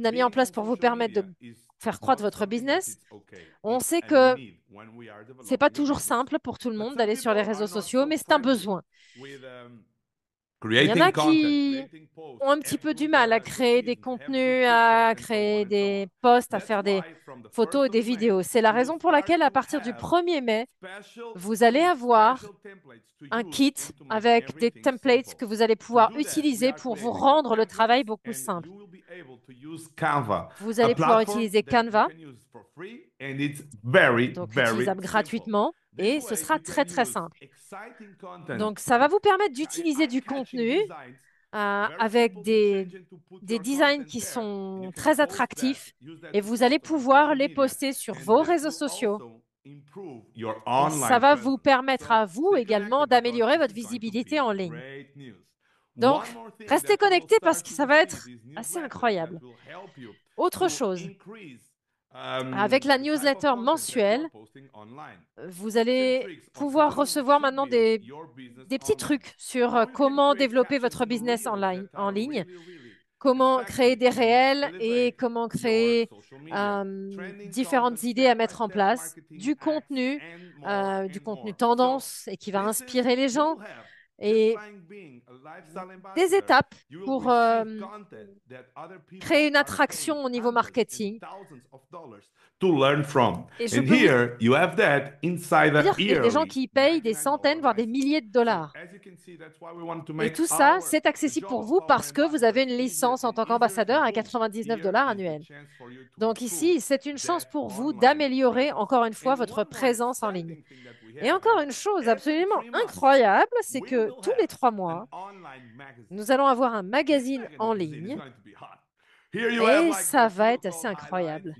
a mis en place pour vous permettre de faire croître votre business, on sait que c'est pas toujours simple pour tout le monde d'aller sur les réseaux sociaux, mais c'est un besoin. Il y en a qui ont un petit peu du mal à créer des contenus, à créer des posts, à faire des photos et des vidéos. C'est la raison pour laquelle, à partir du 1er mai, vous allez avoir un kit avec des templates que vous allez pouvoir utiliser pour vous rendre le travail beaucoup simple. Vous allez pouvoir utiliser Canva, donc utilisable gratuitement, et ce sera très, très simple. Donc, ça va vous permettre d'utiliser du contenu avec des designs qui sont très attractifs et vous allez pouvoir les poster sur vos réseaux sociaux. Et ça va vous permettre à vous également d'améliorer votre visibilité en ligne. Donc, restez connectés parce que ça va être assez incroyable. Autre chose, avec la newsletter mensuelle, vous allez pouvoir recevoir maintenant des petits trucs sur comment développer votre business en ligne, comment créer des réels et comment créer différentes idées à mettre en place, du contenu tendance et qui va inspirer les gens et des étapes pour créer une attraction au niveau marketing. Et je peux vous dire qu'il y a des gens qui payent des centaines, voire des milliers de dollars. Et tout ça, c'est accessible pour vous parce que vous avez une licence en tant qu'ambassadeur à $99 annuels. Donc ici, c'est une chance pour vous d'améliorer encore une fois votre présence en ligne. Et encore une chose absolument incroyable, c'est que tous les 3 mois, nous allons avoir un magazine en ligne et ça va être assez incroyable.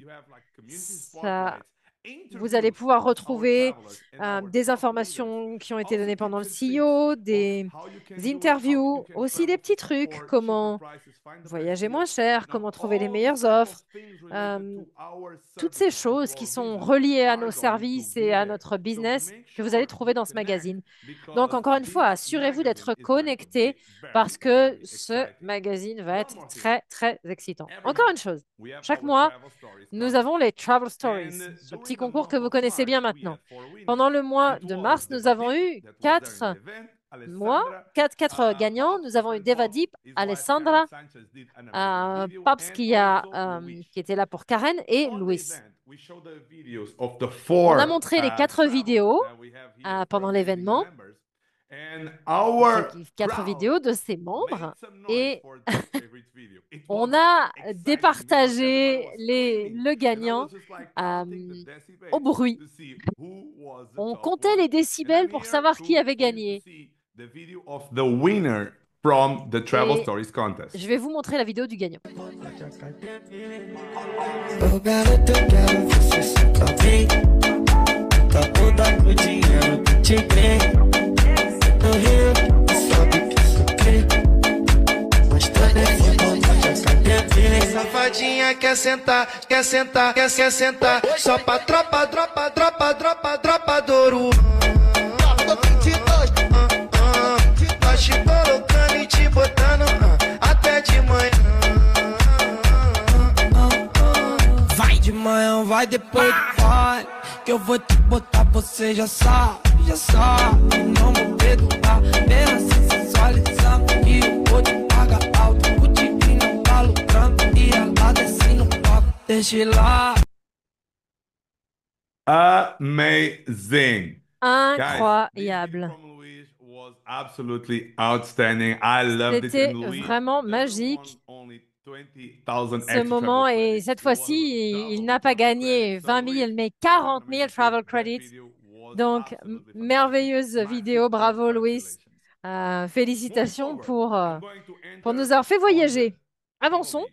Vous allez pouvoir retrouver des informations qui ont été données pendant le CEO, des interviews, aussi des petits trucs, comment voyager moins cher, comment trouver les meilleures offres, toutes ces choses qui sont reliées à nos services et à notre business que vous allez trouver dans ce magazine. Donc, encore une fois, assurez-vous d'être connecté parce que ce magazine va être très, très excitant. Encore une chose, chaque mois, nous avons les Travel Stories, ce petit concours que vous connaissez bien maintenant. Pendant le mois de mars, nous avons eu 4 gagnants. Nous avons eu Devadip, Alessandra, Paps qui était là pour Karen et Louis. On a montré les 4 vidéos pendant l'événement. 4 vidéos de ses membres et on a départagé le gagnant au bruit. On comptait les décibels pour savoir qui avait gagné. Et je vais vous montrer la vidéo du gagnant. Safadinha quer sentar, só pra tropa do ouro. Nós te colocando e te botando até de manhã. Vai de manhã, vai depois do pai. Que eu vou te botar, você já sabe, já sabe. Não vou perdoar, bem assim sensualizando. E eu vou te pagar alto. O divino tá lucrando e ela desce no palco. Deixa lá. Amazing. Guys, this video Incroyable. from Luis was absolutely outstanding. I loved it. C'était And Luis vraiment never won magique only 20,000 ce extra moment travel et credits. cette It was fois-ci, il double n'a the pas travel gagné credits. So 20 Luis, 000 mais you are an 40 000 amazing coach. travel That credits. video was Donc, absolutely fantastic. merveilleuse vidéo. Massive Bravo, Louis. congratulations. Moving Félicitations forward, I'm going to pour nous enter avoir fait on voyager. Avançons. probably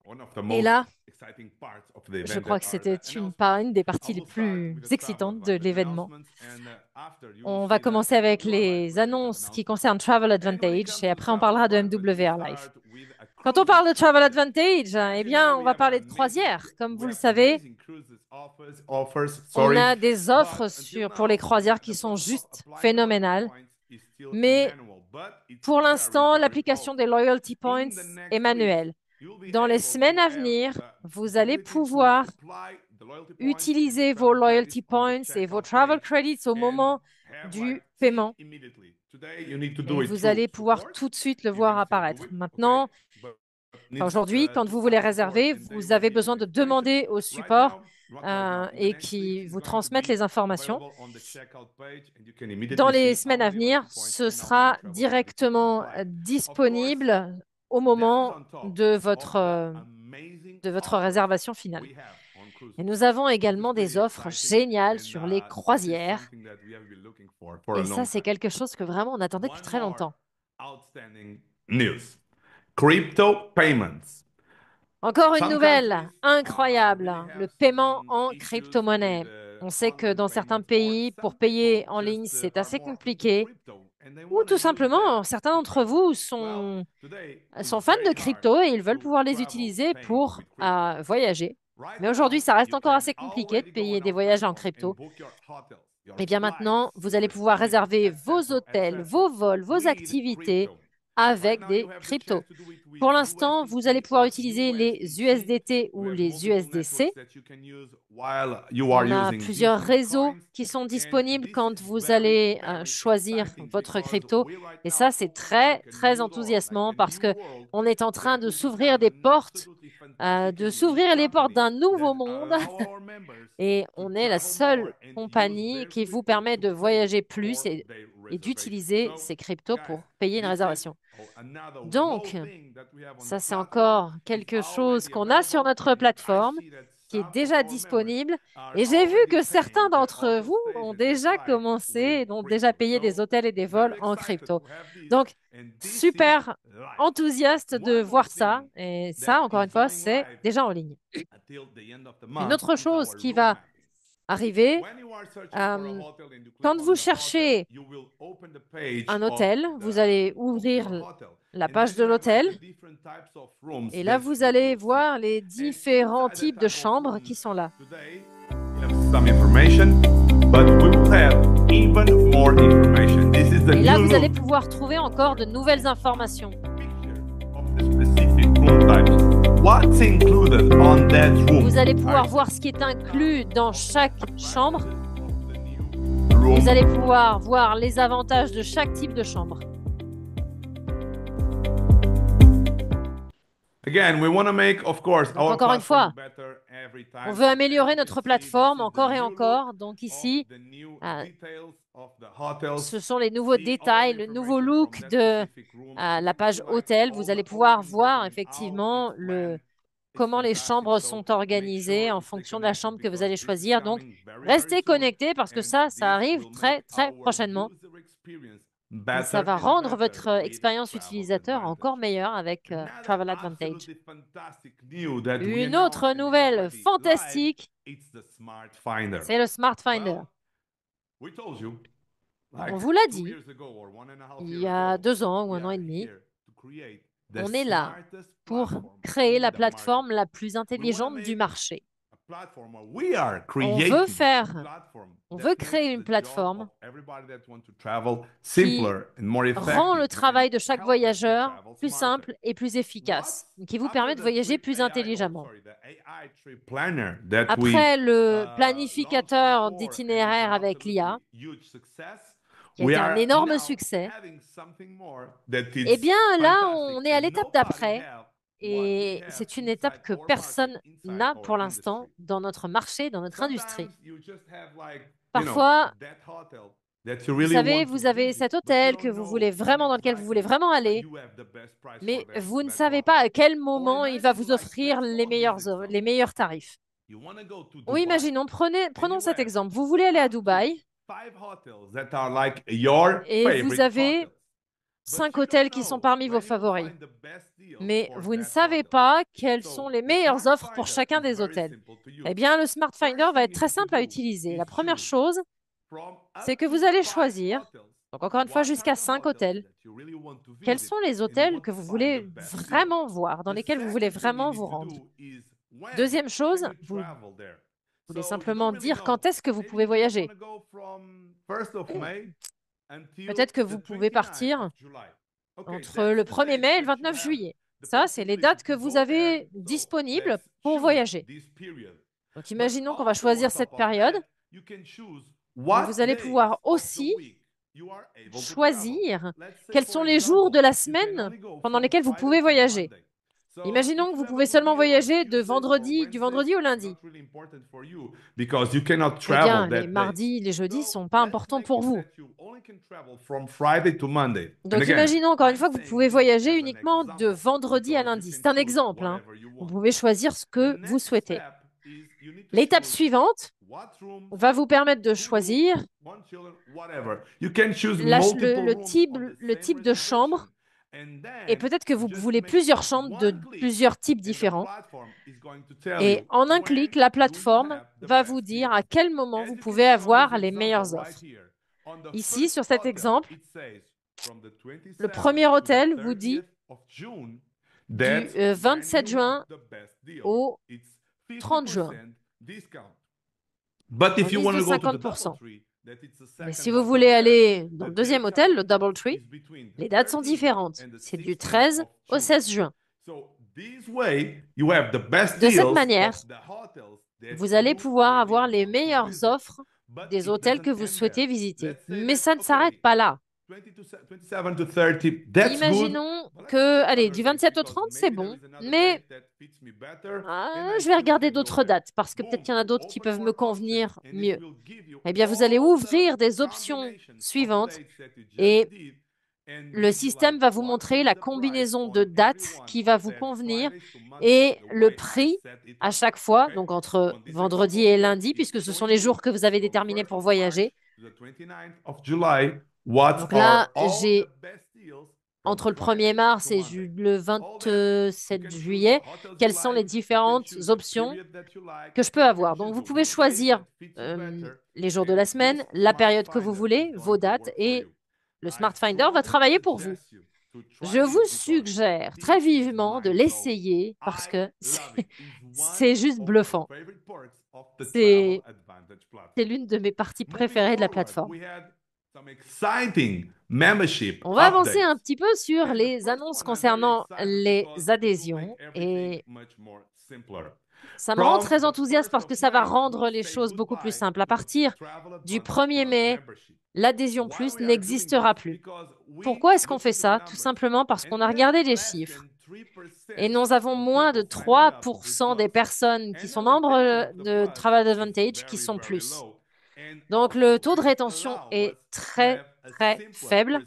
one of the Et most là, exciting parts of the je event crois that que are c'était the une, announcements. une des I parties les will start plus with the travel excitantes de advantage l'événement. announcements, and after you will On va see that commencer avec MWR Live les related annonces qui announcements. concernent Travel And when it Advantage comes et to après on travel parlera de part, let me MWR Live. start with a Quand on cruises parle de Travel section. Advantage, As eh you bien, know, on we va have an parler de amazing, croisière. Comme vous we le have savez, amazing cruises offers, on sorry, a des offres but until pour les now, croisières qui the sont process of juste applying loyalty phénoménales. points is still Mais manual, but it's pour very, l'instant, very l'application des powerful. Loyalty Points In the est next weeks, manuelle. you'll be Dans les able semaines to à have venir, the vous allez possibility to pouvoir apply the loyalty points and the utiliser vos travel credits Loyalty on the Points et vos checkout Travel page Credits au and moment have like du see it paiement. immediately. Today you need to do Et it vous through allez pouvoir support. tout de suite le You voir can still do apparaître. it, okay? Maintenant, But needs aujourd'hui, quand to vous voulez ask support réserver, and they vous will avez be besoin able de to explain. demander au Right support now, right now, in the et next weeks, qui it's vous going to transmettent be les informations. available on the checkout page and you can Dans immediately les see semaines how à many venir, loyalty points ce and how many sera travel credits you can directement apply. Of course, disponible au that is moment on top de of the amazing votre offers réservation finale. we have on cruises. Et nous avons This is également des pretty offres exciting géniales and sur les this is croisières. something that we have been looking for a Et long ça, c'est time. quelque chose que vraiment on attendait depuis One très more longtemps. outstanding news. Crypto payments. Encore une Some nouvelle countries incroyable, really le have paiement some en issues crypto-monnaie. with On sait que online dans certains payments, or pays, pour some payer people en ligne, just c'est are assez more into compliqué. crypto and they Ou want to tout use simplement, that certains to d'entre travel. vous Well, today sont it's fans de very hard crypto et ils veulent to pouvoir les travel utiliser paying pour with crypto. voyager. Right Mais aujourd'hui, now, ça reste you encore can assez compliqué de already go payer on des our voyages en platform and crypto. book your hotels, your Et bien maintenant, flights, vous allez your pouvoir tickets, réserver vos etc., hôtels, etc. vos vols, vos with activités crypto. Right avec now, you des have the cryptos. chance to do it with Pour l'instant, vous allez USDT pouvoir or utiliser les USDC. USDT We ou have les multiple networks USDC. that you can use while you are On a using plusieurs different réseaux coins. qui sont And disponibles this quand is vous very, allez very choisir exciting votre because crypto. we right Et now ça, c'est open très, like a très new door, like enthousiasmant a parce new que world on est en train that de we s'ouvrir have des an portes, absolutely fantastic de and unique s'ouvrir les portes company d'un that nouveau monde. allow our members Et to on est la travel more seule and use compagnie their qui vous crypto permet to de pay voyager plus for their et reservation. d'utiliser So, ces cryptos guys, pour payer une this is réservation. another wow Donc, thing that we have on the ça, c'est platform. encore It's quelque chose already qu'on a sur available, notre and I plateforme see that qui est some of déjà our members disponible. are Et j'ai vu already que certains paying their d'entre hotel vous stays ont and their déjà flights with commencé, ont déjà crypto. payé des So, hôtels et des vols very en excited crypto. to have this, Donc, and this is super live. enthousiaste de One more voir ça. thing Et that ça, encore is une fois, going c'est live déjà en ligne. until the end of the Une month autre is our chose qui room va mapping. arriver, When you are searching for a euh, hotel and you click quand on vous the hotel, cherchez you will open the page un of hôtel, vous allez ouvrir your hotel. la And page then de you have like l'hôtel. the different types of rooms Et là, that vous you allez will see. voir les And différents inside that types de type of chambres rooms, qui sont là. today we have some information, but we will have even more information. This is the Et là, new vous allez look pouvoir trouver encore de nouvelles informations. picture of the specific room types. What's included on that room? Vous allez pouvoir voir ce qui est inclus dans chaque chambre. Room. Vous allez pouvoir voir les avantages de chaque type de chambre. Again, we want to make, of course, Donc, our encore une platform fois, better every time. on So veut as améliorer you can notre see, plateforme this is the encore et new encore. look Donc of ici, the new euh, details of the hotels. ce sont les nouveaux See all détails, the le nouveau information look from that de specific room. la You can page see like hôtel. all Vous the allez pouvoir organization voir and how effectivement it's planned. It's comment les fantastic. chambres So sont make organisées sure en you stay fonction de la connected chambre que vous because allez this is choisir. Donc, coming very, very restez soon. connectés parce que And ça this arrive will très, make très our prochainement. user experience Et ça better va and rendre better votre with expérience Travel utilisateur Advantage. encore meilleure avec Another Travel Advantage. absolutely fantastic news that we Une announced autre and is nouvelle already live, fantastique, it's the Smart Finder. c'est le Smart Finder. Well, we told you, like On vous l'a 2 dit, years ago or 1.5 il years y a ago, 2 ans ou we 1 an are et demi, here to create the on est là smartest pour platform créer in la the market. plateforme la plus We want to intelligente du make marché. a On veut créer une plateforme qui rend le travail de chaque voyageur plus simple et plus efficace, qui vous permet de voyager plus intelligemment. Après le planificateur d'itinéraire avec l'IA, qui a été un énorme succès, eh bien là, on est à l'étape d'après. Et c'est une étape que personne n'a pour l'instant dans notre marché, dans notre industrie. Parfois, vous savez, vous avez cet hôtel que vous voulez vraiment, dans lequel vous voulez vraiment aller, mais vous ne savez pas à quel moment il va vous offrir les meilleurs tarifs. Ou imaginons, prenons cet exemple. Vous voulez aller à Dubaï et vous avez 5 hôtels qui sont parmi vos favoris. Mais vous ne savez pas quelles sont les meilleures offres pour chacun des hôtels. Eh bien, le Smart Finder va être très simple à utiliser. La première chose, c'est que vous allez choisir, donc encore une fois, jusqu'à 5 hôtels. Quels sont les hôtels que vous voulez vraiment voir, dans lesquels vous voulez vraiment vous rendre? Deuxième chose, vous voulez simplement dire quand est-ce que vous pouvez voyager. Peut-être que vous pouvez partir entre le 1er mai et le 29 juillet. Ça, c'est les dates que vous avez disponibles pour voyager. Donc, imaginons qu'on va choisir cette période. Mais vous allez pouvoir aussi choisir quels sont les jours de la semaine pendant lesquels vous pouvez voyager. Imaginons que vous pouvez seulement voyager du vendredi au lundi. Eh bien, les mardis, les jeudis ne sont pas importants pour vous. Donc, imaginons encore une fois que vous pouvez voyager uniquement de vendredi à lundi. C'est un exemple, hein. Vous pouvez choisir ce que vous souhaitez. L'étape suivante va vous permettre de choisir le type de chambre. Et peut-être que vous voulez plusieurs chambres de plusieurs types différents. Et en un clic, la plateforme va vous dire à quel moment vous pouvez avoir les meilleures offres. Ici, sur cet exemple, le premier hôtel vous dit du 27 juin au 30 juin. Remise de 50%. Mais si vous voulez aller dans le deuxième hôtel, le DoubleTree, les dates sont différentes. C'est du 13 au 16 juin. De cette manière, vous allez pouvoir avoir les meilleures offres des hôtels que vous souhaitez visiter. Mais ça ne s'arrête pas là. Imaginons que, allez, du 27 au 30, c'est bon, mais je vais regarder d'autres dates parce que peut-être qu'il y en a d'autres qui peuvent me convenir mieux. Eh bien, vous allez ouvrir des options suivantes et le système va vous montrer la combinaison de dates qui va vous convenir et le prix à chaque fois, donc entre vendredi et lundi, puisque ce sont les jours que vous avez déterminés pour voyager. Donc là, j'ai entre le 1er mars et le 27 juillet, quelles sont les différentes options que je peux avoir. Donc, vous pouvez choisir les jours de la semaine, la période que vous voulez, vos dates, et le Smart Finder va travailler pour vous. Je vous suggère très vivement de l'essayer parce que c'est juste bluffant. C'est l'une de mes parties préférées de la plateforme. On va avancer un petit peu sur les annonces concernant les adhésions et ça me rend très enthousiaste parce que ça va rendre les choses beaucoup plus simples. À partir du 1er mai, l'adhésion plus n'existera plus. Pourquoi est-ce qu'on fait ça? Tout simplement parce qu'on a regardé les chiffres et nous avons moins de 3% des personnes qui sont membres de Travel Advantage qui sont plus. Donc, le taux de rétention est très, très faible.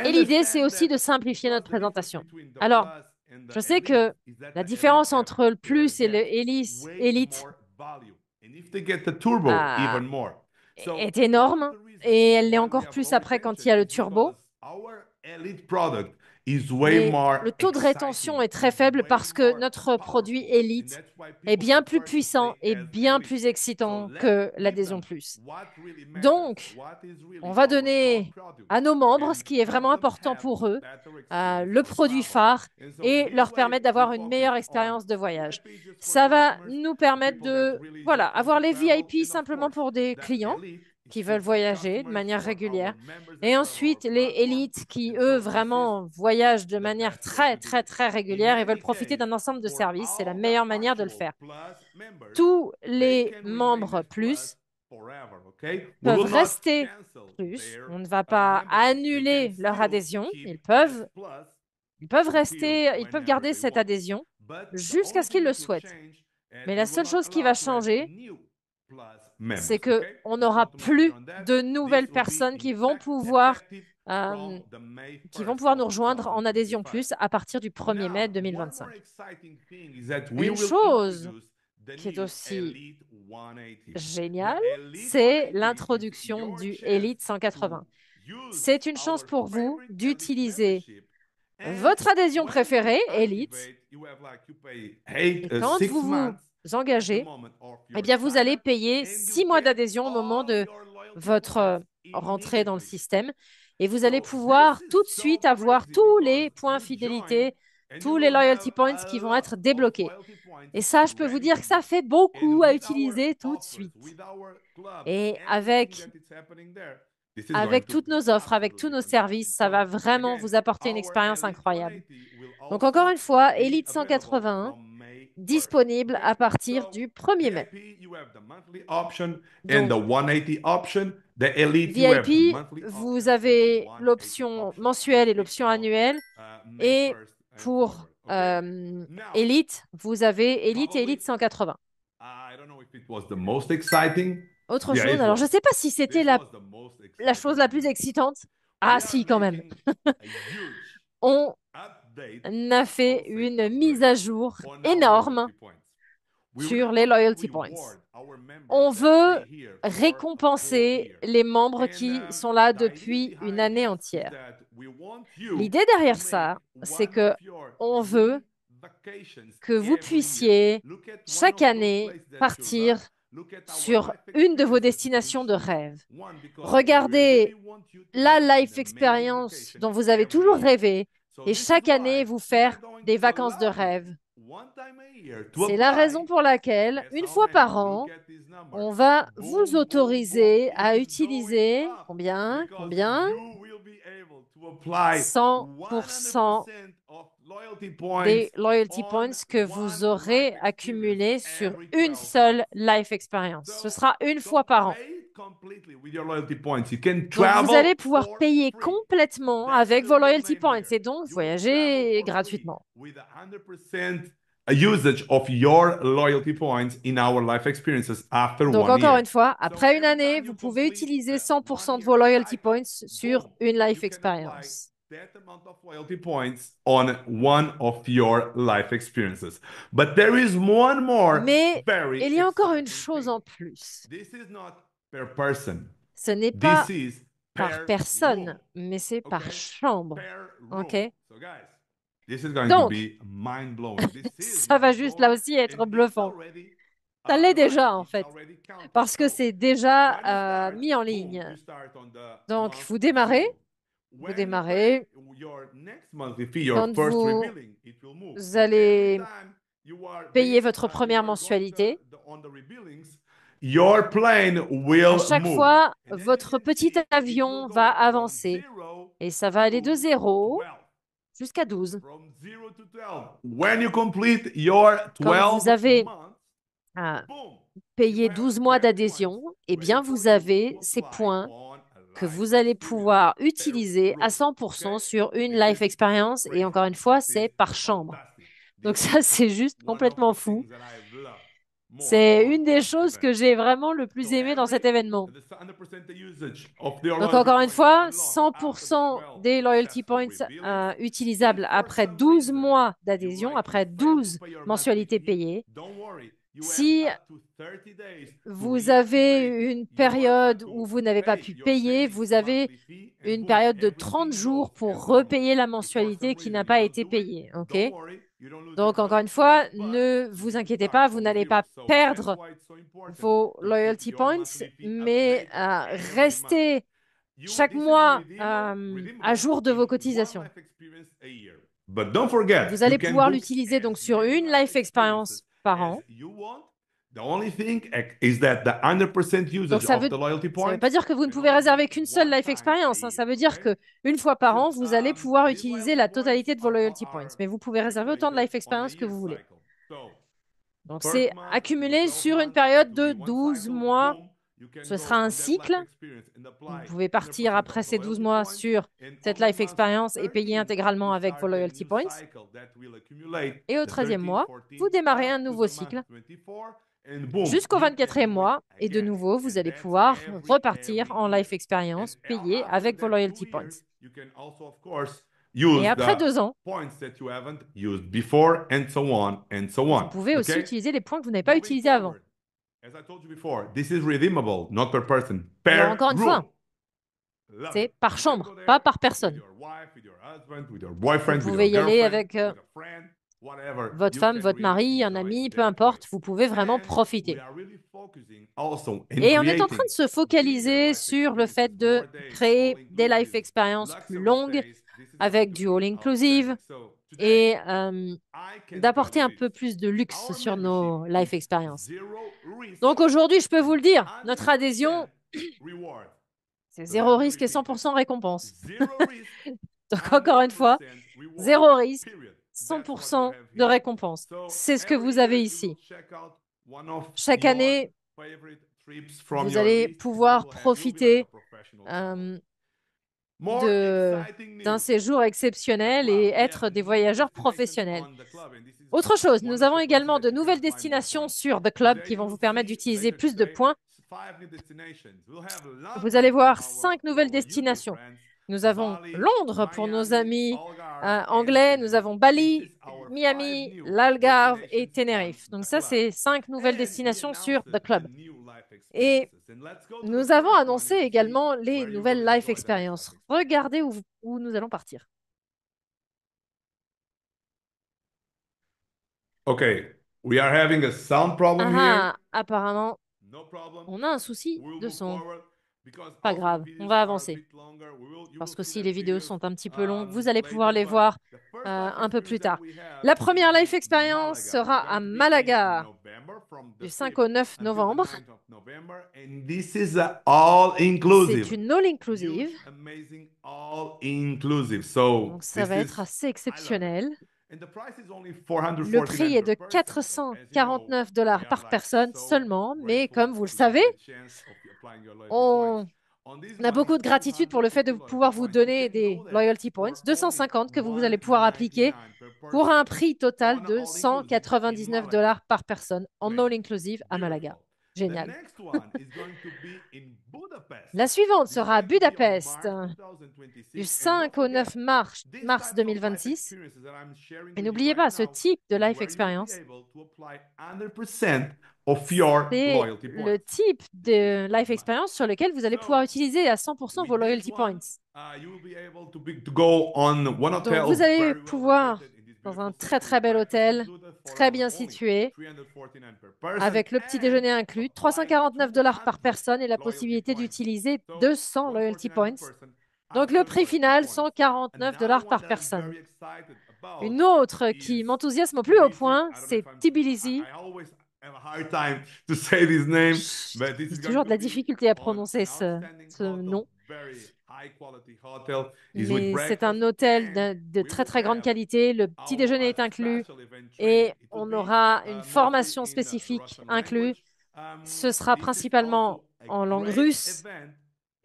Et l'idée, c'est aussi de simplifier notre présentation. Alors, je sais que la différence entre le Plus et le Elite est énorme et elle l'est encore plus après quand il y a le Turbo. Mais le taux de rétention est très faible parce que notre produit Elite est bien plus puissant et bien plus excitant que l'adhésion plus. Donc, on va donner à nos membres ce qui est vraiment important pour eux, le produit phare, et leur permettre d'avoir une meilleure expérience de voyage. Ça va nous permettre de, voilà, avoir les VIP simplement pour des clients qui veulent voyager de manière régulière. Et ensuite, les élites qui, eux, vraiment voyagent de manière très, très, très régulière et veulent profiter d'un ensemble de services. C'est la meilleure manière de le faire. Tous les membres plus peuvent rester plus. On ne va pas annuler leur adhésion. Ils peuvent rester, ils peuvent garder cette adhésion jusqu'à ce qu'ils le souhaitent. Mais la seule chose qui va changer, c'est qu'on n'aura plus de nouvelles personnes qui vont pouvoir nous rejoindre en adhésion plus à partir du 1er mai 2025. Une chose qui est aussi géniale, c'est l'introduction du Elite 180. C'est une chance pour vous d'utiliser votre adhésion préférée, Elite, et quand vous vous engagez, eh bien, vous allez payer 6 mois d'adhésion au moment de votre rentrée dans le système, et vous allez pouvoir tout de suite avoir tous les points fidélité, tous les loyalty points qui vont être débloqués. Et ça, je peux vous dire que ça fait beaucoup à utiliser tout de suite. Et avec toutes nos offres, avec tous nos services, ça va vraiment vous apporter une expérience incroyable. Donc, encore une fois, Elite 181, disponible à partir du 1er mai. Donc, VIP, vous avez l'option mensuelle et l'option annuelle. Et pour Elite, vous avez Elite et Elite 180. Autre chose, alors je ne sais pas si c'était la chose la plus excitante. Ah si, quand même. On a fait une mise à jour énorme sur les loyalty points. On veut récompenser les membres qui sont là depuis une année entière. L'idée derrière ça, c'est que on veut que vous puissiez chaque année partir sur une de vos destinations de rêve. Regardez la life experience dont vous avez toujours rêvé et chaque année vous faire des vacances de rêve. C'est la raison pour laquelle, une fois par an, on va vous autoriser à utiliser combien 100% des loyalty points que vous aurez accumulés sur une seule life experience. Ce sera une fois par an. Donc, vous allez pouvoir payer complètement avec vos loyalty points et donc voyager gratuitement. Donc, encore une fois, après une année, vous pouvez utiliser 100% de vos loyalty points sur une life experience. That amount of loyalty points on one of your life experiences. But there is one more. Mais il y a encore une chose en plus. This is not per person. Ce n'est pas This is par personne, room. mais c'est par chambre. Room. OK? So guys, this is going Donc, to be mind-blowing. ça va juste là aussi être bluffant. Ça l'est déjà en fait, parce que c'est déjà mis en ligne. Donc, vous démarrez. Quand vous allez payer votre première mensualité, à chaque fois, votre petit avion va avancer et ça va aller de 0 jusqu'à 12. Quand vous avez payé 12 mois d'adhésion, eh bien, vous avez ces points que vous allez pouvoir utiliser à 100% sur une life experience. Et encore une fois, c'est par chambre. Donc ça, c'est juste complètement fou. C'est une des choses que j'ai vraiment le plus aimé dans cet événement. Donc encore une fois, 100% des loyalty points utilisables après 12 mois d'adhésion, après 12 mensualités payées. Si vous avez une période où vous n'avez pas pu payer, vous avez une période de 30 jours pour repayer la mensualité qui n'a pas été payée. OK? Donc, encore une fois, ne vous inquiétez pas, vous n'allez pas perdre vos loyalty points, mais restez chaque mois à jour de vos cotisations. Vous allez pouvoir l'utiliser donc sur une life experience par an. Donc, ça veut pas dire que vous ne pouvez réserver qu'une seule life experience, hein. Ça veut dire que une fois par an, vous allez pouvoir utiliser la totalité de vos loyalty points. Mais vous pouvez réserver autant de life experience que vous voulez. Donc, c'est accumulé sur une période de 12 mois. Ce sera un cycle. Vous pouvez partir après ces 12 mois sur cette life experience et payer intégralement avec vos loyalty points. Et au 13e mois, vous démarrez un nouveau cycle jusqu'au 24e mois. Et de nouveau, vous allez pouvoir repartir en life experience payé avec vos loyalty points. Et après 2 ans, vous pouvez aussi utiliser les points que vous n'avez pas utilisés avant. Alors, encore une fois, c'est par chambre, pas par personne. Vous pouvez y aller avec votre femme, votre mari, un ami, peu importe, vous pouvez vraiment profiter. Et on est en train de se focaliser sur le fait de créer des life experiences plus longues avec du all-inclusive et d'apporter un peu plus de luxe sur nos life experiences. Donc aujourd'hui, je peux vous le dire, notre adhésion, c'est 0 risque et 100% récompense. Donc encore une fois, 0 risque, 100% de récompense. C'est ce que vous avez ici. Chaque année, vous allez pouvoir profiter d'un séjour exceptionnel et être des voyageurs professionnels. Autre chose, nous avons également de nouvelles destinations sur The Club qui vont vous permettre d'utiliser plus de points. Vous allez voir 5 nouvelles destinations. Nous avons Londres pour nos amis anglais, nous avons Bali, Miami, l'Algarve et Tenerife. Donc ça, c'est 5 nouvelles destinations sur The Club. Et nous avons annoncé également les nouvelles life experiences. Regardez où nous allons partir. OK, we are having a sound problem here. Apparemment, on a un souci de son. Pas grave, on va avancer. Parce que si les vidéos sont un petit peu longues, vous allez pouvoir les voir un peu plus tard. La première life experience sera à Malaga du 5 au 9 novembre. C'est une all-inclusive. Donc ça va être assez exceptionnel. Le prix est de $449 par personne seulement, mais comme vous le savez, on a beaucoup de gratitude pour le fait de pouvoir vous donner des loyalty points, 250 que vous allez pouvoir appliquer pour un prix total de $199 par personne en all-inclusive à Malaga. Génial. La suivante sera à Budapest du 5 au 9 mars 2026. Et n'oubliez pas, ce type de life experience, c'est le type de life experience sur lequel vous allez pouvoir utiliser à 100% vos loyalty points. Donc, vous allez pouvoir, dans un très très bel hôtel, très bien situé, avec le petit déjeuner inclus, $349 par personne et la possibilité d'utiliser 200 loyalty points. Donc, le prix final, $149 par personne. Une autre qui m'enthousiasme au plus haut point, c'est Tbilisi. J'ai toujours de la difficulté à prononcer ce nom. Mais c'est un hôtel de très très grande qualité. Le petit déjeuner est inclus et on aura une formation spécifique inclue. Ce sera principalement en langue russe.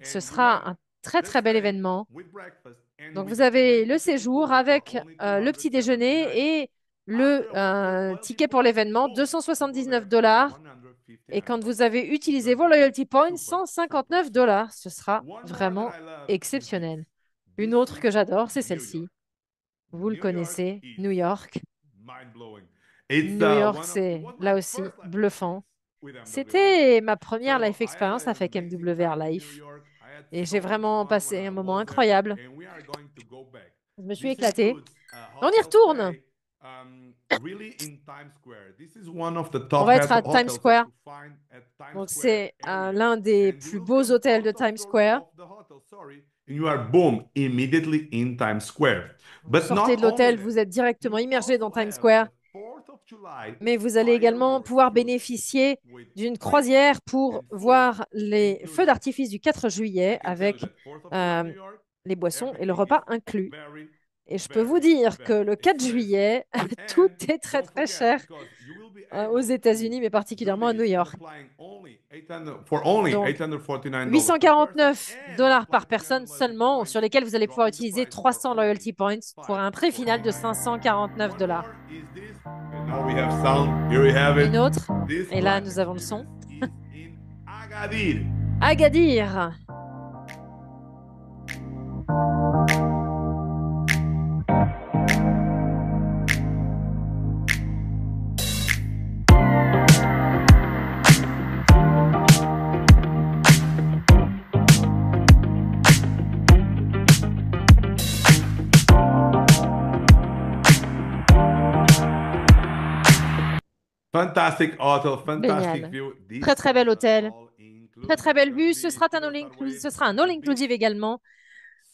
Ce sera un très très bel événement. Donc vous avez le séjour avec le petit déjeuner et le ticket pour l'événement, $279. Et quand vous avez utilisé vos loyalty points, $159. Ce sera vraiment exceptionnel. Une autre que j'adore, c'est celle-ci. Vous le connaissez, New York. New York, c'est là aussi bluffant. C'était ma première life experience avec MWR Life et j'ai vraiment passé un moment incroyable. Je me suis éclatée. On y retourne. On va être à Times Square. Donc, c'est l'un des plus beaux hôtels de Times Square. You are boom immediately in Times Square. Vous But sortez not de only l'hôtel, that, vous êtes directement you immergé dans also Times have Square, the 4th of July mais vous allez également fireworks pouvoir cruise bénéficier with d'une drinks croisière pour and food voir les feux included. d'artifice du 4 I juillet can tell you avec that 4th of July, euh, New York, les boissons et le everything is repas inclus. very, Et je peux vous very, dire que very le 4 expensive. juillet, tout And est très don't très forget, cher because you will be aux able to États-Unis, mais do particulièrement à New this York. applying only 800, for only Donc, $849 per person 849 and dollars par applying personne 300 loyalty seulement, points, sur lesquels vous allez pouvoir dropping the utiliser price for 300 only loyalty points pour un prix final de 549. 549 One dollars. more is this. And now we have sound. Here we have it. Une autre, This et là flight nous avons le son. experience is in Agadir. Agadir. Fantastic hotel, fantastic Génial. view. This Très très bel was hôtel. all inclusive. Très très belle Just vue. be Ce sera un to all that inclusive, wave ce sera un on all the beach. inclusive également.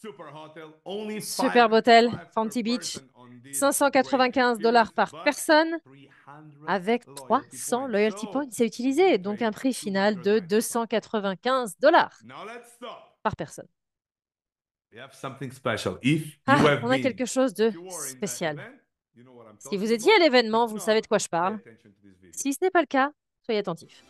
Super hotel, only Superbe hôtel, five per Fanti Beach. person on this great 595 dollars experience, par but personne 300 avec loyalty 300 points. loyalty So points à utiliser. you Donc paid un prix final de 295. 295 dollars Now let's stop. par personne. We have something special. If you Ah, have on a been, quelque chose de if you were in that spécial. event, you know what I'm Si vous talking étiez à about. l'événement, If vous not, savez de quoi je pay parle. attention to this video. Si ce n'est pas le cas, soyez attentifs.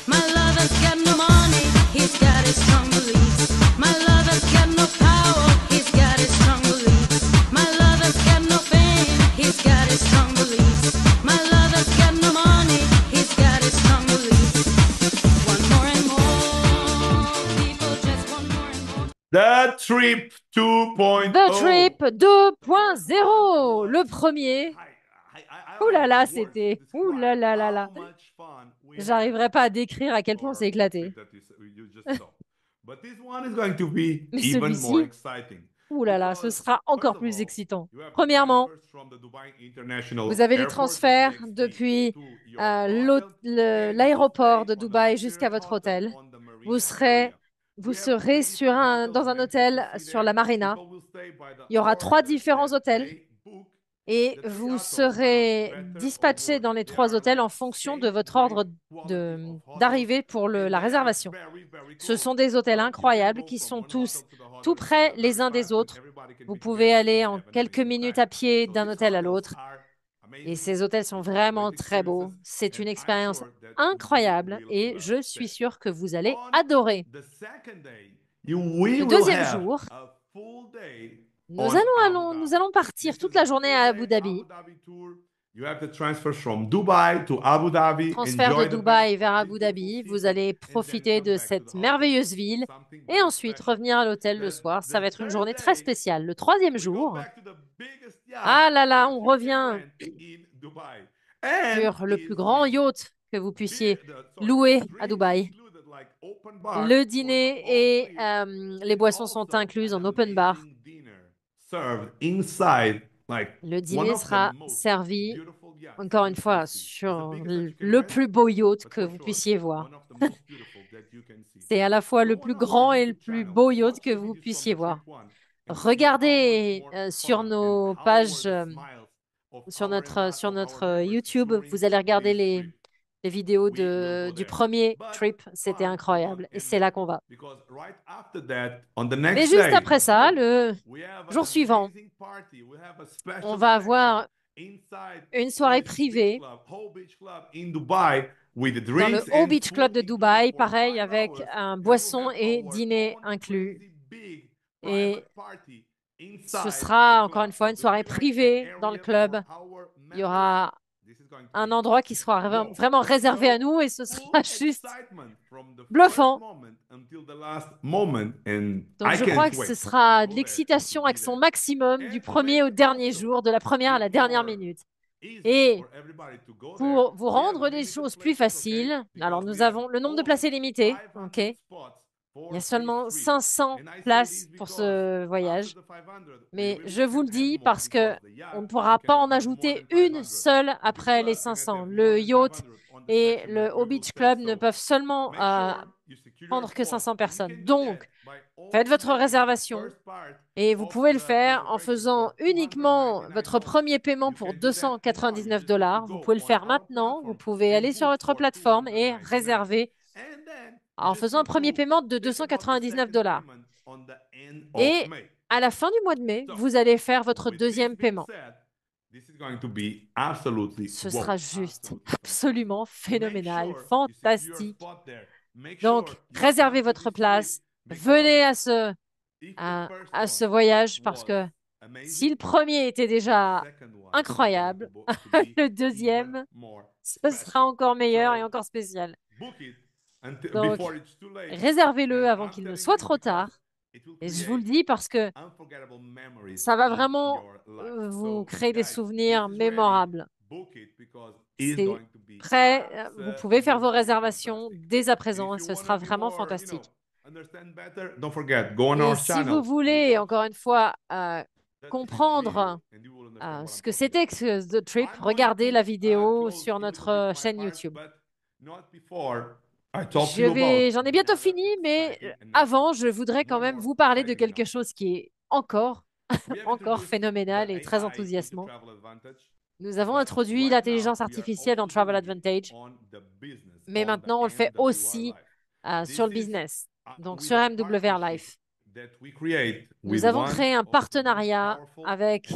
My lover's got no money, he's got his strong beliefs. My lover's got no power, he's got his strong beliefs. My lover's got no fame, he's got his strong beliefs. My lover's got no money, he's got his strong beliefs. One more and more, people just want more and more. The Trip 2.0. The Trip 2.0, le premier. Ouh là là, c'était. Ouh là là là là. J'arriverai pas à décrire à quel point on s'est éclaté. Mais celui-ci, ouh là là, ce sera encore plus excitant. Premièrement, vous avez des transferts depuis l'aéroport de Dubaï jusqu'à votre hôtel. Vous serez dans un hôtel sur la marina. Il y aura 3 différents hôtels et vous serez dispatché dans les 3 hôtels en fonction de votre ordre d'arrivée pour la réservation. Ce sont des hôtels incroyables qui sont tous tout près les uns des autres. Vous pouvez aller en quelques minutes à pied d'un hôtel à l'autre. Et ces hôtels sont vraiment très beaux. C'est une expérience incroyable et je suis sûre que vous allez adorer. Le deuxième jour, nous allons partir toute la journée à Abu Dhabi. Transfert de Dubaï vers Abu Dhabi. Vous allez profiter de cette merveilleuse ville et ensuite revenir à l'hôtel le soir. Ça va être une journée très spéciale. Le troisième jour, ah là là, on revient sur le plus grand yacht que vous puissiez louer à Dubaï. Le dîner et les boissons sont incluses en open bar. Le dîner sera servi, encore une fois, sur le plus beau yacht que vous puissiez voir. C'est à la fois le plus grand et le plus beau yacht que vous puissiez voir. Regardez sur nos pages, sur notre YouTube, vous allez regarder les vidéos du premier trip. C'était incroyable. Et c'est là qu'on va. Mais juste après ça, le jour suivant, on va avoir une soirée privée dans le Whole Beach Club de Dubaï, pareil, avec un boisson et dîner inclus. Et ce sera encore une fois une soirée privée dans le club. Il y aura un endroit qui sera vraiment réservé à nous et ce sera juste bluffant. Donc je crois que ce sera de l'excitation avec son maximum du premier au dernier jour, de la première à la dernière minute. Et pour vous rendre les choses plus faciles, alors nous avons le nombre de places est limité, ok? Il y a seulement 500 places pour ce voyage. Mais je vous le dis parce que on ne pourra pas en ajouter une seule après les 500. Le yacht et le O Beach Club ne peuvent seulement prendre que 500 personnes. Donc, faites votre réservation et vous pouvez le faire en faisant uniquement votre premier paiement pour 299 dollars. Vous pouvez le faire maintenant. Vous pouvez aller sur votre plateforme et réserver en faisant un premier paiement de 299 dollars. Et à la fin du mois de mai, vous allez faire votre deuxième paiement. Ce sera juste absolument phénoménal, fantastique. Donc, réservez votre place, venez à ce voyage parce que si le premier était déjà incroyable, le deuxième, ce sera encore meilleur et encore spécial. Donc, réservez-le avant qu'il ne soit trop tard. Et je vous le dis parce que ça va vraiment vous créer des souvenirs mémorables. C'est prêt, vous pouvez faire vos réservations dès à présent et ce sera vraiment fantastique. Et si vous voulez, encore une fois, comprendre ce que c'était que The Trip, regardez la vidéo sur notre chaîne YouTube. J'en ai bientôt fini, mais avant, je voudrais quand même vous parler de quelque chose qui est encore phénoménal et très enthousiasmant. Nous avons introduit l'intelligence artificielle dans Travel Advantage, mais maintenant on le fait aussi sur le business, donc sur MWR Life. Nous avons créé un partenariat avec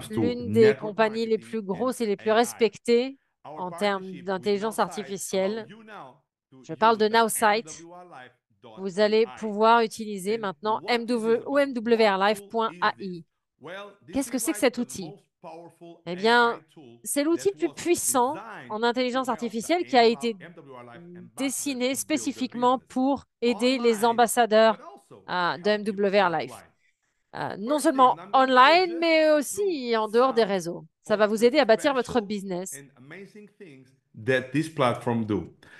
l'une des compagnies les plus grosses et les plus respectées en termes d'intelligence artificielle. Je parle de Nowsight. Vous allez pouvoir utiliser maintenant MWRLife.ai. Qu'est-ce que c'est que cet outil? Eh bien, c'est l'outil le plus puissant en intelligence artificielle qui a été dessiné spécifiquement pour aider les ambassadeurs de MWR Life. Non seulement online, mais aussi en dehors des réseaux. Ça va vous aider à bâtir votre business.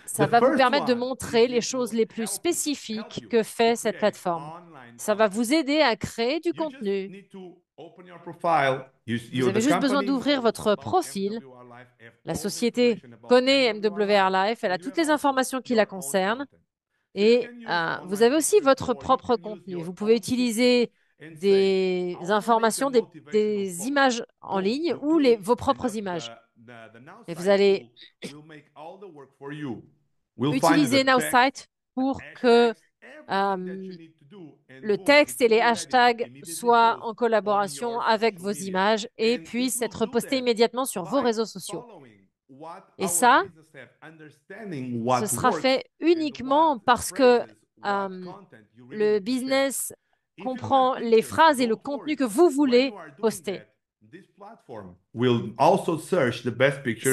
Ça va vous permettre de montrer les choses les plus spécifiques que fait cette plateforme. Ça va vous aider à créer du contenu. Vous avez juste besoin d'ouvrir votre profil. La société connaît MWR Life, elle a toutes les informations qui la concernent. Et vous avez aussi votre propre contenu. Vous pouvez utiliser des informations, des images en ligne ou vos propres images. Et vous allez utiliser Nowsight pour que le texte et les hashtags soient en collaboration avec vos images et puissent être postés immédiatement sur vos réseaux sociaux. Et ça, ce sera fait uniquement parce que le business comprend les phrases et le contenu que vous voulez poster.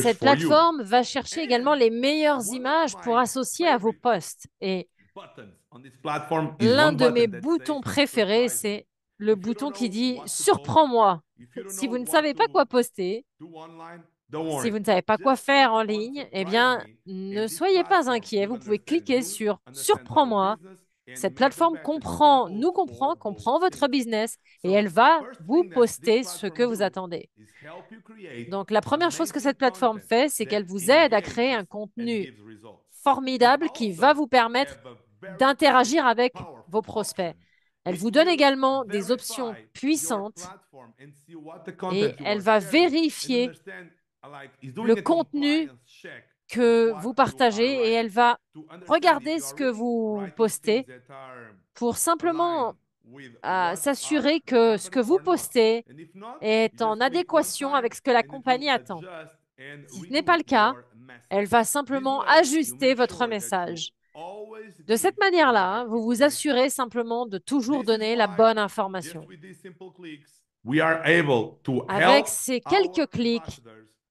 Cette plateforme va chercher également les meilleures images pour associer à vos posts. Et l'un de mes boutons préférés, c'est le bouton qui dit « Surprends-moi ». Si vous ne savez pas quoi poster, si vous ne savez pas quoi faire en ligne, eh bien, ne soyez pas inquiets. Vous pouvez cliquer sur « Surprends-moi ». Cette plateforme comprend votre business et elle va vous poster ce que vous attendez. Donc, la première chose que cette plateforme fait, c'est qu'elle vous aide à créer un contenu formidable qui va vous permettre d'interagir avec vos prospects. Elle vous donne également des options puissantes et elle va vérifier le contenu que vous partagez et elle va regarder ce que vous postez pour simplement s'assurer que ce que vous postez est en adéquation avec ce que la compagnie attend. Si ce n'est pas le cas, elle va simplement ajuster votre message. De cette manière-là, vous vous assurez simplement de toujours donner la bonne information. Avec ces quelques clics,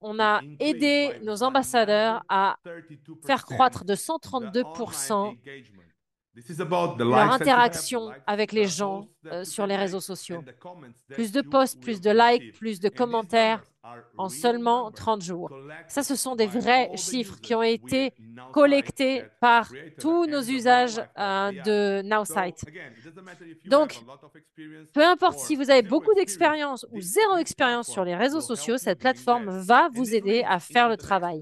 on a aidé nos ambassadeurs à faire croître de 132% leur interaction avec les gens sur les réseaux sociaux. Plus de posts, plus de likes, plus de commentaires en seulement 30 jours. Ça, ce sont des vrais chiffres qui ont été collectés par tous nos usages de NowSite. Donc, peu importe si vous avez beaucoup d'expérience ou zéro expérience sur les réseaux sociaux, cette plateforme va vous aider à faire le travail.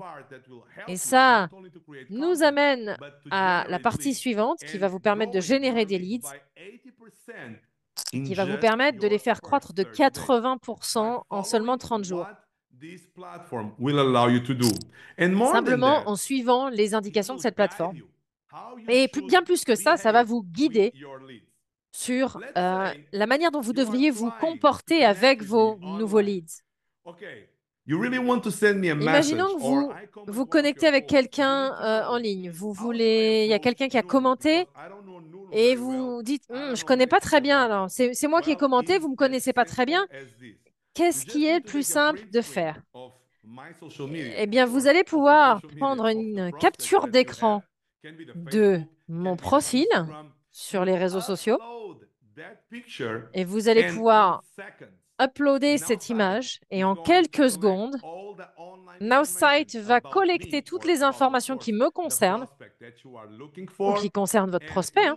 Et ça nous amène à la partie suivante qui va vous permettre de générer des leads, qui va vous permettre de les faire croître de 80% en seulement 30 jours. Simplement en suivant les indications de cette plateforme. Et bien plus que ça va vous guider sur la manière dont vous devriez vous comporter avec vos nouveaux leads. Imaginons que vous connectez avec quelqu'un en ligne. Il y a quelqu'un qui a commenté et vous dites, je ne connais pas très bien. Alors, c'est moi qui ai commenté, vous ne me connaissez pas très bien. Qu'est-ce qui est le plus simple de faire? Eh bien, vous allez pouvoir prendre une capture d'écran de mon profil sur les réseaux sociaux et vous allez pouvoir uploader cette image et en quelques secondes, NowSite va collecter toutes les informations qui me concernent ou qui concernent votre prospect et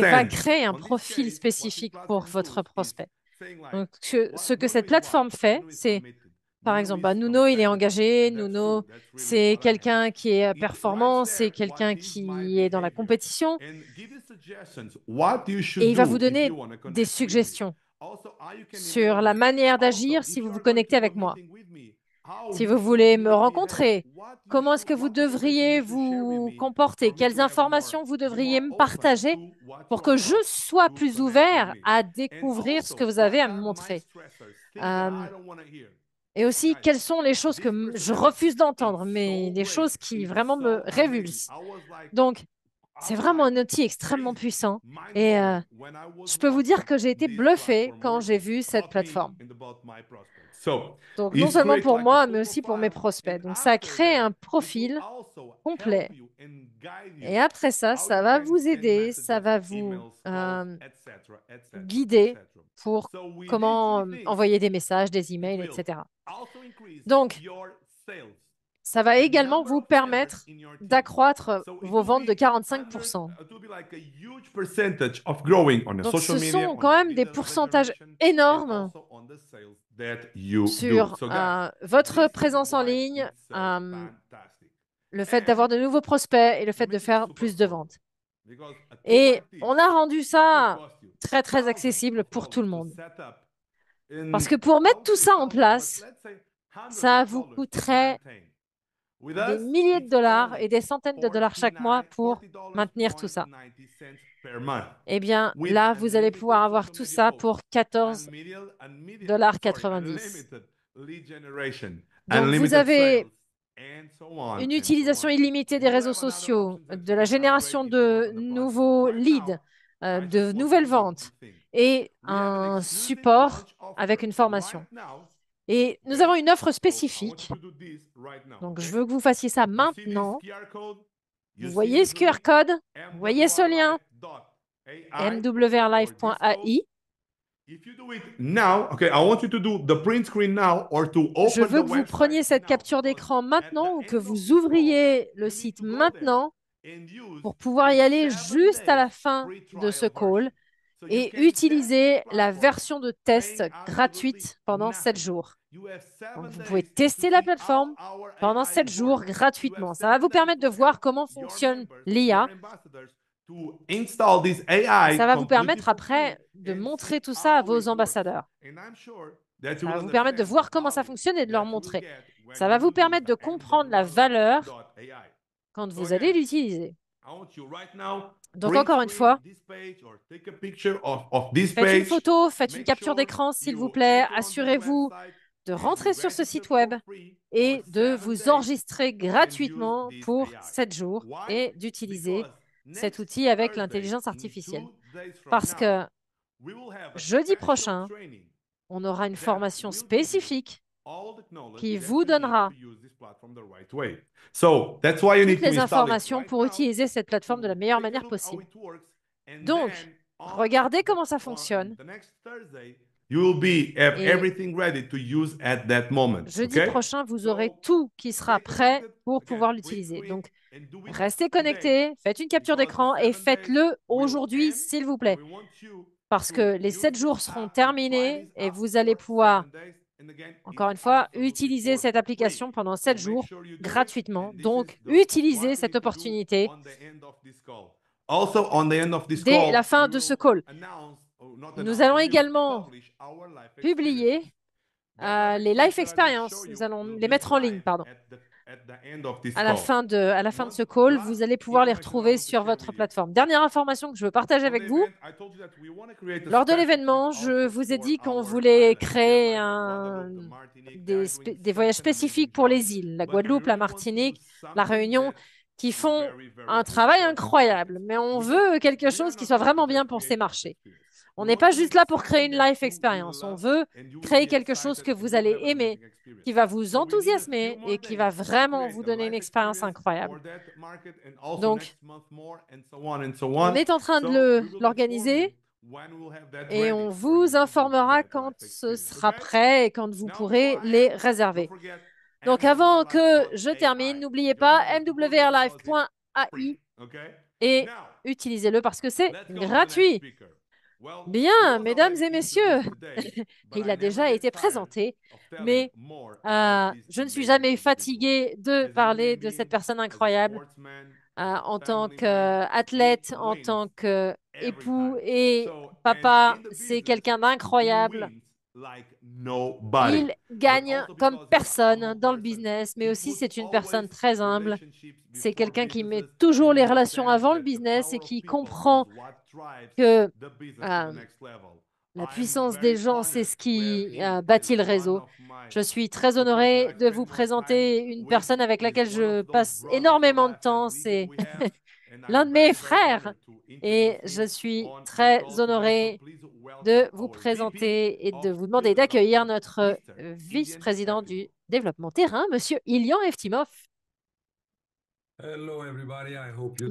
va créer un profil spécifique pour votre prospect. Donc, ce que cette plateforme fait, c'est, par exemple, Nuno, il est engagé, Nuno, c'est quelqu'un qui est performant, c'est quelqu'un qui est dans la compétition, et il va vous donner des suggestions sur la manière d'agir si vous vous connectez avec moi. Si vous voulez me rencontrer, comment est-ce que vous devriez vous comporter? Quelles informations vous devriez me partager pour que je sois plus ouvert à découvrir ce que vous avez à me montrer? Et aussi, quelles sont les choses que je refuse d'entendre, mais les choses qui vraiment me révulsent. Donc, c'est vraiment un outil extrêmement puissant. Et je peux vous dire que j'ai été bluffé quand j'ai vu cette plateforme. Donc, non seulement pour moi, mais aussi pour mes prospects. Donc, ça crée un profil complet. Et après ça va vous aider, ça va vous guider pour comment envoyer des messages, des emails, etc. Donc, ça va également vous permettre d'accroître vos ventes de 45%. Donc, ce sont quand même des pourcentages énormes sur votre présence en ligne, le fait d'avoir de nouveaux prospects et le fait de faire plus de ventes. Et on a rendu ça très, très accessible pour tout le monde. Parce que pour mettre tout ça en place, ça vous coûterait des milliers de dollars et des centaines de dollars chaque mois pour maintenir tout ça. Eh bien, là, vous allez pouvoir avoir tout ça pour 14,90 $. Donc, vous avez une utilisation illimitée des réseaux sociaux, de la génération de nouveaux leads, de nouvelles ventes et un support avec une formation. Et nous avons une offre spécifique. Donc, je veux que vous fassiez ça maintenant. Vous voyez ce QR code, vous voyez ce lien, mwrlife.ai. Je veux que vous preniez cette capture d'écran maintenant ou que vous ouvriez le site maintenant pour pouvoir y aller juste à la fin de ce call et utiliser la version de test gratuite pendant 7 jours. Donc, vous pouvez tester la plateforme pendant 7 jours gratuitement. Ça va vous permettre de voir comment fonctionne l'IA. Ça va vous permettre après de montrer tout ça à vos ambassadeurs. Ça va vous permettre de voir comment ça fonctionne et de leur montrer. Ça va vous permettre de comprendre la valeur quand vous allez l'utiliser. Donc, encore une fois, faites une photo, faites une capture d'écran, s'il vous plaît. Assurez-vous de rentrer sur ce site web et de vous enregistrer gratuitement pour 7 jours et d'utiliser cet outil avec l'intelligence artificielle. Parce que jeudi prochain, on aura une formation spécifique qui vous donnera toutes les informations pour utiliser cette plateforme de la meilleure manière possible. Donc, regardez comment ça fonctionne. Jeudi prochain, vous aurez tout qui sera prêt pour pouvoir l'utiliser. Donc, restez connectés, faites une capture d'écran et faites-le aujourd'hui, s'il vous plaît. Parce que les 7 jours seront terminés et vous allez pouvoir, encore une fois, utiliser cette application pendant 7 jours gratuitement. Donc, utilisez cette opportunité dès la fin de ce call. Nous allons également publier les life experiences. Nous allons les mettre en ligne, pardon. À la fin de ce call, vous allez pouvoir les retrouver sur votre plateforme. Dernière information que je veux partager avec vous. Lors de l'événement, je vous ai dit qu'on voulait créer des voyages spécifiques pour les îles, la Guadeloupe, la Martinique, la Réunion, qui font un travail incroyable. Mais on veut quelque chose qui soit vraiment bien pour ces marchés. On n'est pas juste là pour créer une life experience. On veut créer quelque chose que vous allez aimer, qui va vous enthousiasmer et qui va vraiment vous donner une expérience incroyable. Donc, on est en train de l'organiser et on vous informera quand ce sera prêt et quand vous pourrez les réserver. Donc, avant que je termine, n'oubliez pas mwrlife.ai et utilisez-le parce que c'est gratuit. Bien, mesdames et messieurs, il a déjà été présenté, mais je ne suis jamais fatiguée de parler de cette personne incroyable en tant qu'athlète, en tant qu'époux et papa. C'est quelqu'un d'incroyable. Il gagne comme personne dans le business, mais aussi c'est une personne très humble. C'est quelqu'un qui met toujours les relations avant le business et qui comprend que la puissance des gens, c'est ce qui bâtit le réseau. Je suis très honorée de vous présenter une personne avec laquelle je passe énormément de temps. C'est l'un de mes frères. Et je suis très honorée de vous présenter et de vous demander d'accueillir notre vice-président du développement terrain, Monsieur Ilian Eftimov.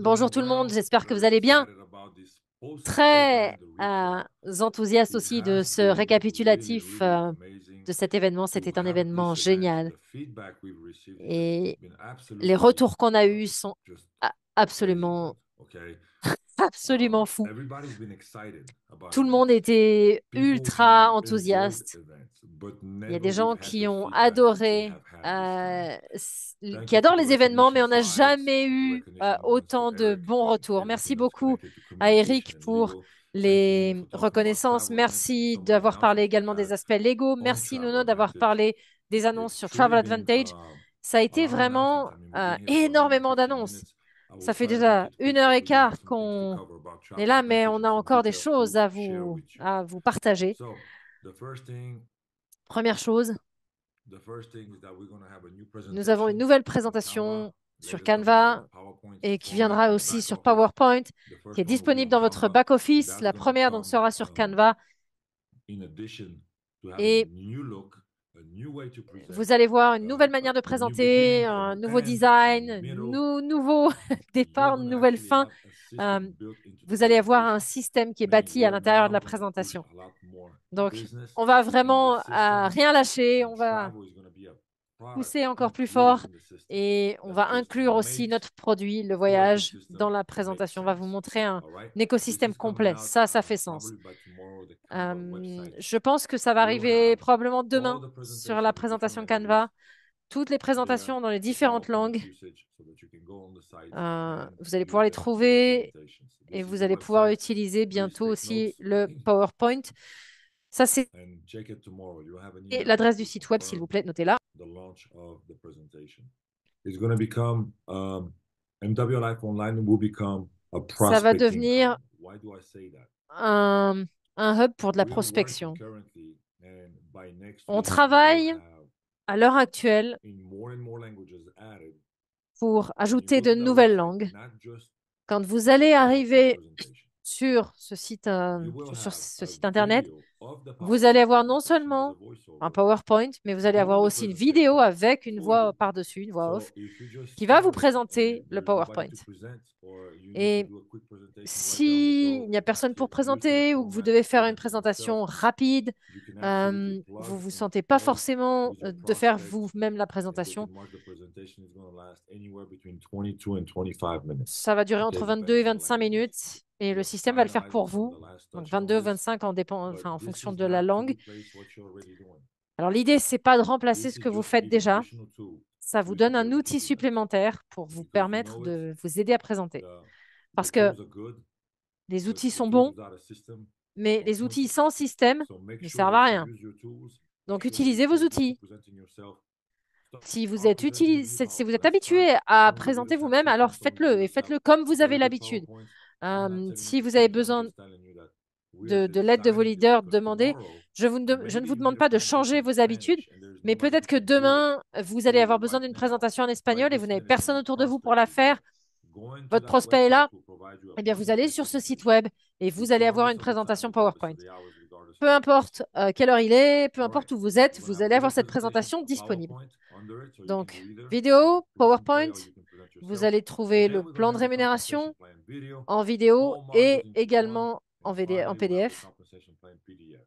Bonjour tout le monde, j'espère que vous allez bien. Très enthousiaste aussi de ce récapitulatif de cet événement. C'était un événement génial. Et les retours qu'on a eus sont absolument, absolument fous. Tout le monde était ultra enthousiaste. Il y a des gens qui ont adoré, qui adorent les événements, mais on n'a jamais eu autant de bons retours. Merci beaucoup à Eric pour les reconnaissances. Merci d'avoir parlé également des aspects légaux. Merci Nuno d'avoir parlé des annonces sur Travel Advantage. Ça a été vraiment énormément d'annonces. Ça fait déjà 1 heure et quart qu'on est là, mais on a encore des choses à vous partager. Première chose, nous avons une nouvelle présentation sur Canva et qui viendra aussi sur PowerPoint, qui est disponible dans votre back-office. La première donc sera sur Canva. Et vous allez voir une nouvelle manière de présenter, un nouveau design, nouveau départ, une nouvelle fin. Vous allez avoir un système qui est bâti à l'intérieur de la présentation. Donc, on va vraiment rien lâcher, on va pousser encore plus fort et on va inclure aussi notre produit, le voyage, dans la présentation. On va vous montrer un écosystème complet. Ça fait sens. Je pense que ça va arriver probablement demain sur la présentation Canva. Toutes les présentations dans les différentes langues. Vous allez pouvoir les trouver et vous allez pouvoir utiliser bientôt aussi le PowerPoint. Ça, c'est l'adresse du site web, s'il vous plaît, notez-la. MW Life Online will become a Ça va prospecting devenir hub. Why do I say that? un, un hub pour de la We're working prospection. currently, and by next On week, we will travaille have à l'heure actuelle in more and more languages added. pour When you ajouter go de to that nouvelles website, langues. not just Quand vous a allez PowerPoint arriver presentation, sur ce site, you will sur have ce a site internet, video of the vous allez PowerPoint avoir non presentation with a seulement un voiceover PowerPoint, mais vous allez avoir doing the aussi une vidéo presentation avec une for voix you. par-dessus, une voix off, So if you just qui va vous started présenter and le there's nobody PowerPoint. to present or you need to Et do a quick presentation right there on the s'il go, n'y a personne pour practice, used to the présenter ou que vous format, devez faire une present it yourself, présentation rapide, you can absolutely vous plug vous and sentez pas play forcément with your de faire prospect vous-même la and they présentation, can watch the presentation. It's going to last anywhere between 22 and 25 minutes. ça va durer Okay, entre 22 et depending on the 25 language. minutes et le We're système va le faire pour finalizing some of vous. the last Donc touches on 22 ou this, 25 but en this fonction is de la not to langue. replace what you're already doing. Alors l'idée, c'est pas de remplacer This ce is que vous just to faites give an déjà. additional tool Ça for vous you to donne be un able to outil present. supplémentaire pour vous Because you permettre know it, de vous aider à présenter. the Parce que tools are good, les but outils the sont tools bons, without a system mais are les outils pointless. sans système So make ne sure servent à that you rien. use your tools. Make Donc sure that utilisez if vos you're used to outils. presenting yourself, Si vous start êtes presenting with new si vous êtes PowerPoint. That's fine. habitué à Some of you présenter just have vous-même, alors systems, some of you faites-le et just have faites-le comme vous avez very good l'habitude. PowerPoints. I'm not telling you Si to vous avez change. I'm besoin just telling you that we're de l'aide de vos designing this leaders, because demandez. tomorrow Je ne maybe vous you need demande a pas de presentation changer in vos habitudes, Spanish and there's mais nobody peut-être who que can do it demain, vous allez for you avoir besoin right d'une now, présentation en right espagnol et vous this n'avez minute when personne the autour de vous pour prospect la is there. faire. Going to Votre that prospect est website là, will provide you a eh bien, vous allez presentation sur ce site presentation, web et vous allez avoir une regardless of the time, présentation regardless PowerPoint. of the hours, regardless Peu of the importe place. quelle heure il est, peu All right, importe où vous êtes, you're going to vous have a allez avoir video cette presentation, présentation a disponible. PowerPoint under it, so you can Donc, do either vidéo, push and PowerPoint, play or you can present vous yourself. allez And trouver then le we're going plan to de have the compensation rémunération plan video, en vidéo all et modules into one, également en and en finally we have the PDF. compensation plan PDF.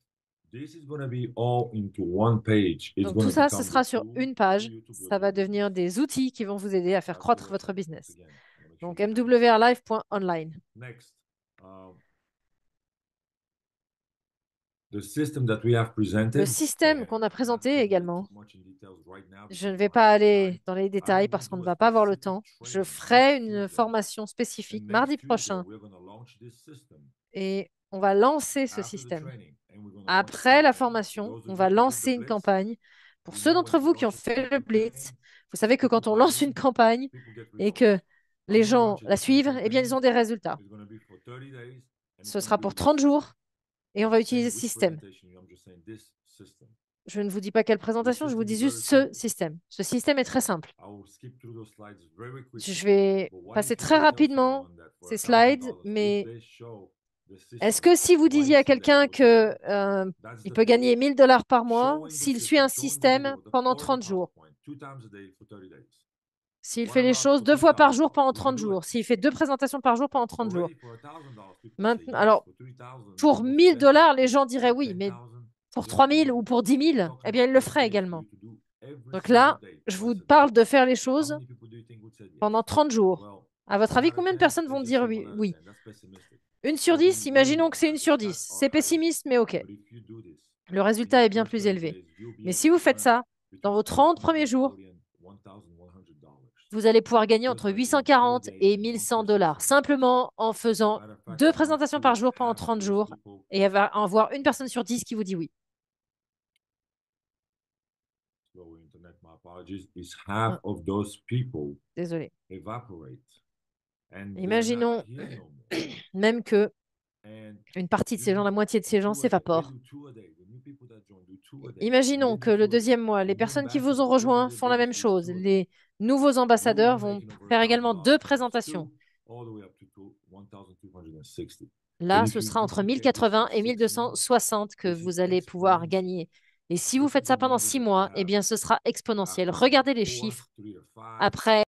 This is going to be all into one page. It's Donc going tout to ça, ce become the sera sur tool une for page. you to build Ça your va devenir business. des outils qui vont vous aider à faire That's the croître votre website. Once business. again, I want to make sure Donc you have it. mwrlife.online. Next, the system that we have Le presented, système qu'on a I'm not présenté going to get également, too much in details right now je ne because vais we don't pas have enough aller time. dans les I détails will parce qu'on do ne a va pas avoir le specific temps. Je training ferai next une Tuesday. formation And spécifique next mardi Tuesday, prochain we're going to launch this system. et on va lancer ce After the système. training, and we're going to launch a Après la campaign. For formation, those on of you va who did the lancer une Blitz, campagne. Pour you ceux know when d'entre you vous qui ont launch a fait le Blitz, campaign, vous savez que people quand on buy lance in, une campagne people get et results. que les I'm going to gens launch a la different suivent, eh bien, ils campaign. ont des résultats. It's going to be for 30 days, and it's Ce going to sera be pour with this 30 system. jours et on I'm va not saying utiliser ce which système. presentation, I'm just saying this system. Je ne vous dis pas quelle This présentation, je vous system dis is very juste ce simple. système. Ce système est très simple. I will skip through those slides very Je quickly. vais But what passer if you très would tell rapidement someone that for ces slides, $1,000, if mais they show the est-ce system que si vous disiez à twice a day quelqu'un for 30 que days, that's il the peut pitch. gagner 1000 dollars par mois Showing the s'il suit un system, showing the système video, pendant or the 30 jours, PowerPoint 2 times a day for 30 days. s'il What fait les about choses for 2 fois par jour $3,000? pendant We can 30 do jours, it. s'il fait 2 présentations par jour pendant 30 jours. Already for $1,000, people say Maintenant, yes. alors, For 3,000, pour almost 1000 10. dollars, les gens diraient For oui, mais 10,000, pour yes, 3000 we ou will. pour 10 We're 000, talking eh bien, about ils le 30 feraient days for également. you to do every Donc single là, day, je twice vous a day. parle de faire les How choses many people do you think would say yes? pendant 30 jours. Well, À votre 1 avis, out of combien de 10, personnes vont let's just dire say 1 oui? out of Oui. 10. That's pessimistic. Une sur Maybe 10, way imaginons que more. c'est une The sur stats 10. are C'est higher. pessimiste, mais OK. But if you do this Le in résultat your est bien first plus 30 élevé. days, you'll be Mais able si to vous faites earn ça, dans between vos 30 premiers jours, 840 and $1,100 vous allez pouvoir gagner just entre by doing 4 840 days et and 1100 one person dollars, saying yes. simplement en faisant Matter of fact, 2 I want présentations par to jour pendant half 30 those jours people. et en avoir une personne sur 10 qui vous dit oui. Slow internet, my apologies. Is half of those people Désolé. evaporate and they're not Imaginons here no more. même que And une partie de you ces gens, do la moitié de ces gens 2 a day. They s'évaporent. do 2 a day. The new people that join do 2 a day. And Imaginons they que do le 2 a day. deuxième mois, les The new personnes qui vous ont ambassadors join rejoint their font la même businesses chose. 2 a day. Les nouveaux You will ambassadeurs be vont making over faire également $1,000 2 times présentations. 2, all the way up to 1,260. Là, But if ce you sera entre duplicate this 1080 for et 6 months, 1260 que this is vous allez pouvoir exponential. gagner. Et si vous Look at faites the ça pendant numbers 6 that you mois, eh have bien, ce sera exponentiel. after month Regardez les 4, chiffres 3 to 5, après